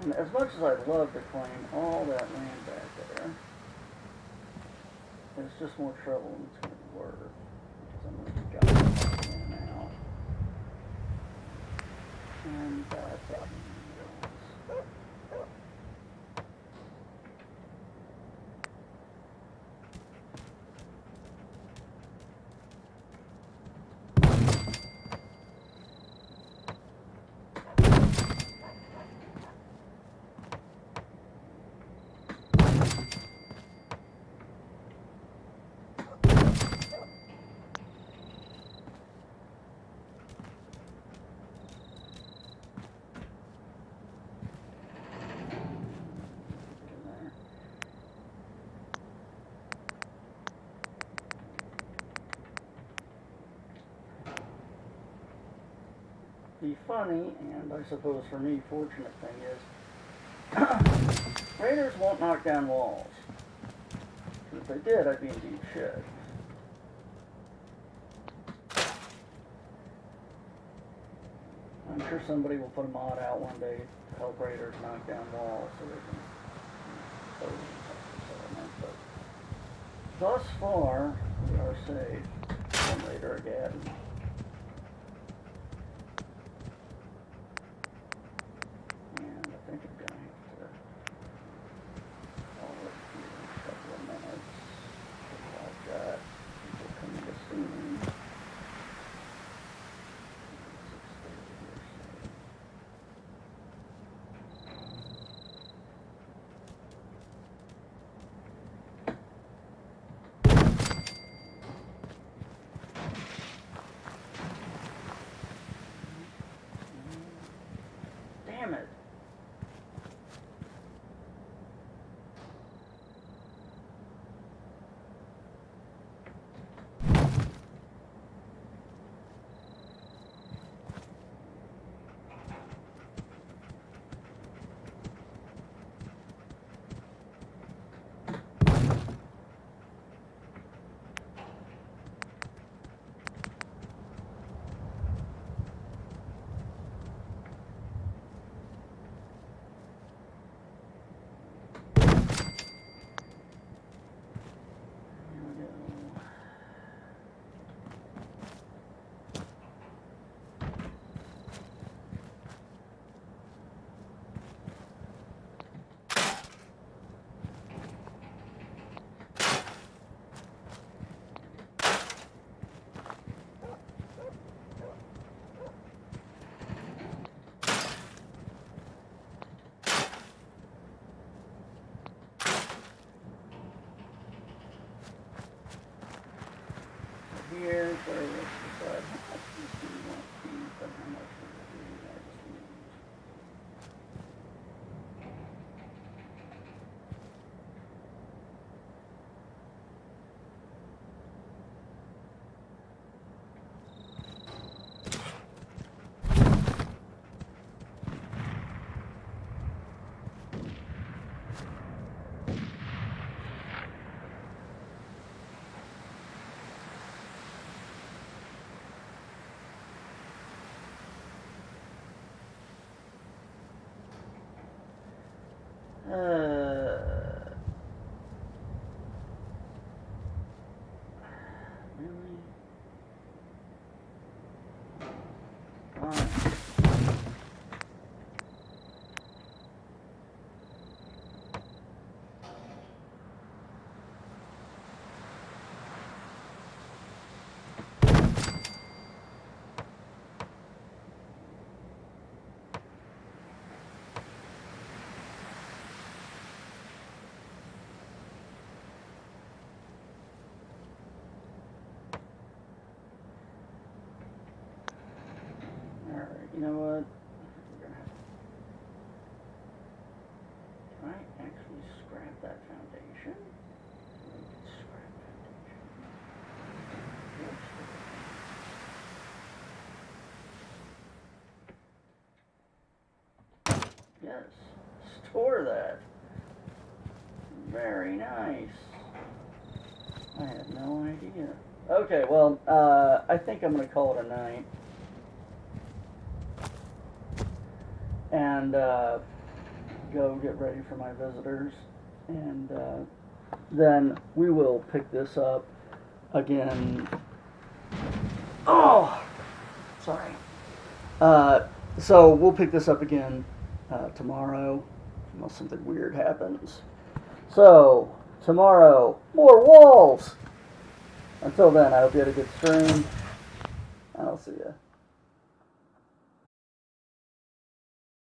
And as much as I'd love to claim all that land back there, it's just more trouble than it's going to be worth. Because I'm going to be in and out. And that's it. The funny, and I suppose for me fortunate thing is, raiders won't knock down walls. If they did, I'd be in deep shit. I'm sure somebody will put a mod out one day to help raiders knock down walls so they can close something, but thus far, we are safe from Raider again. And I think I'm gonna have to call it here in a couple of minutes. I've got people coming to see me. 6:30 or so. Damn it. Here we go. Here's where we decide how much we want to keep and how much we do. I just need. Really? Fine. Alright, you know what? We're gonna have Can I actually scrap that foundation? Scrap foundation. Yes. Store that. Very nice. I had no idea. Okay, well, I think I'm going to call it a night. And go get ready for my visitors. And then we will pick this up again. Oh! Sorry. So we'll pick this up again tomorrow, unless something weird happens. So, tomorrow, more walls! Until then, I hope you had a good stream.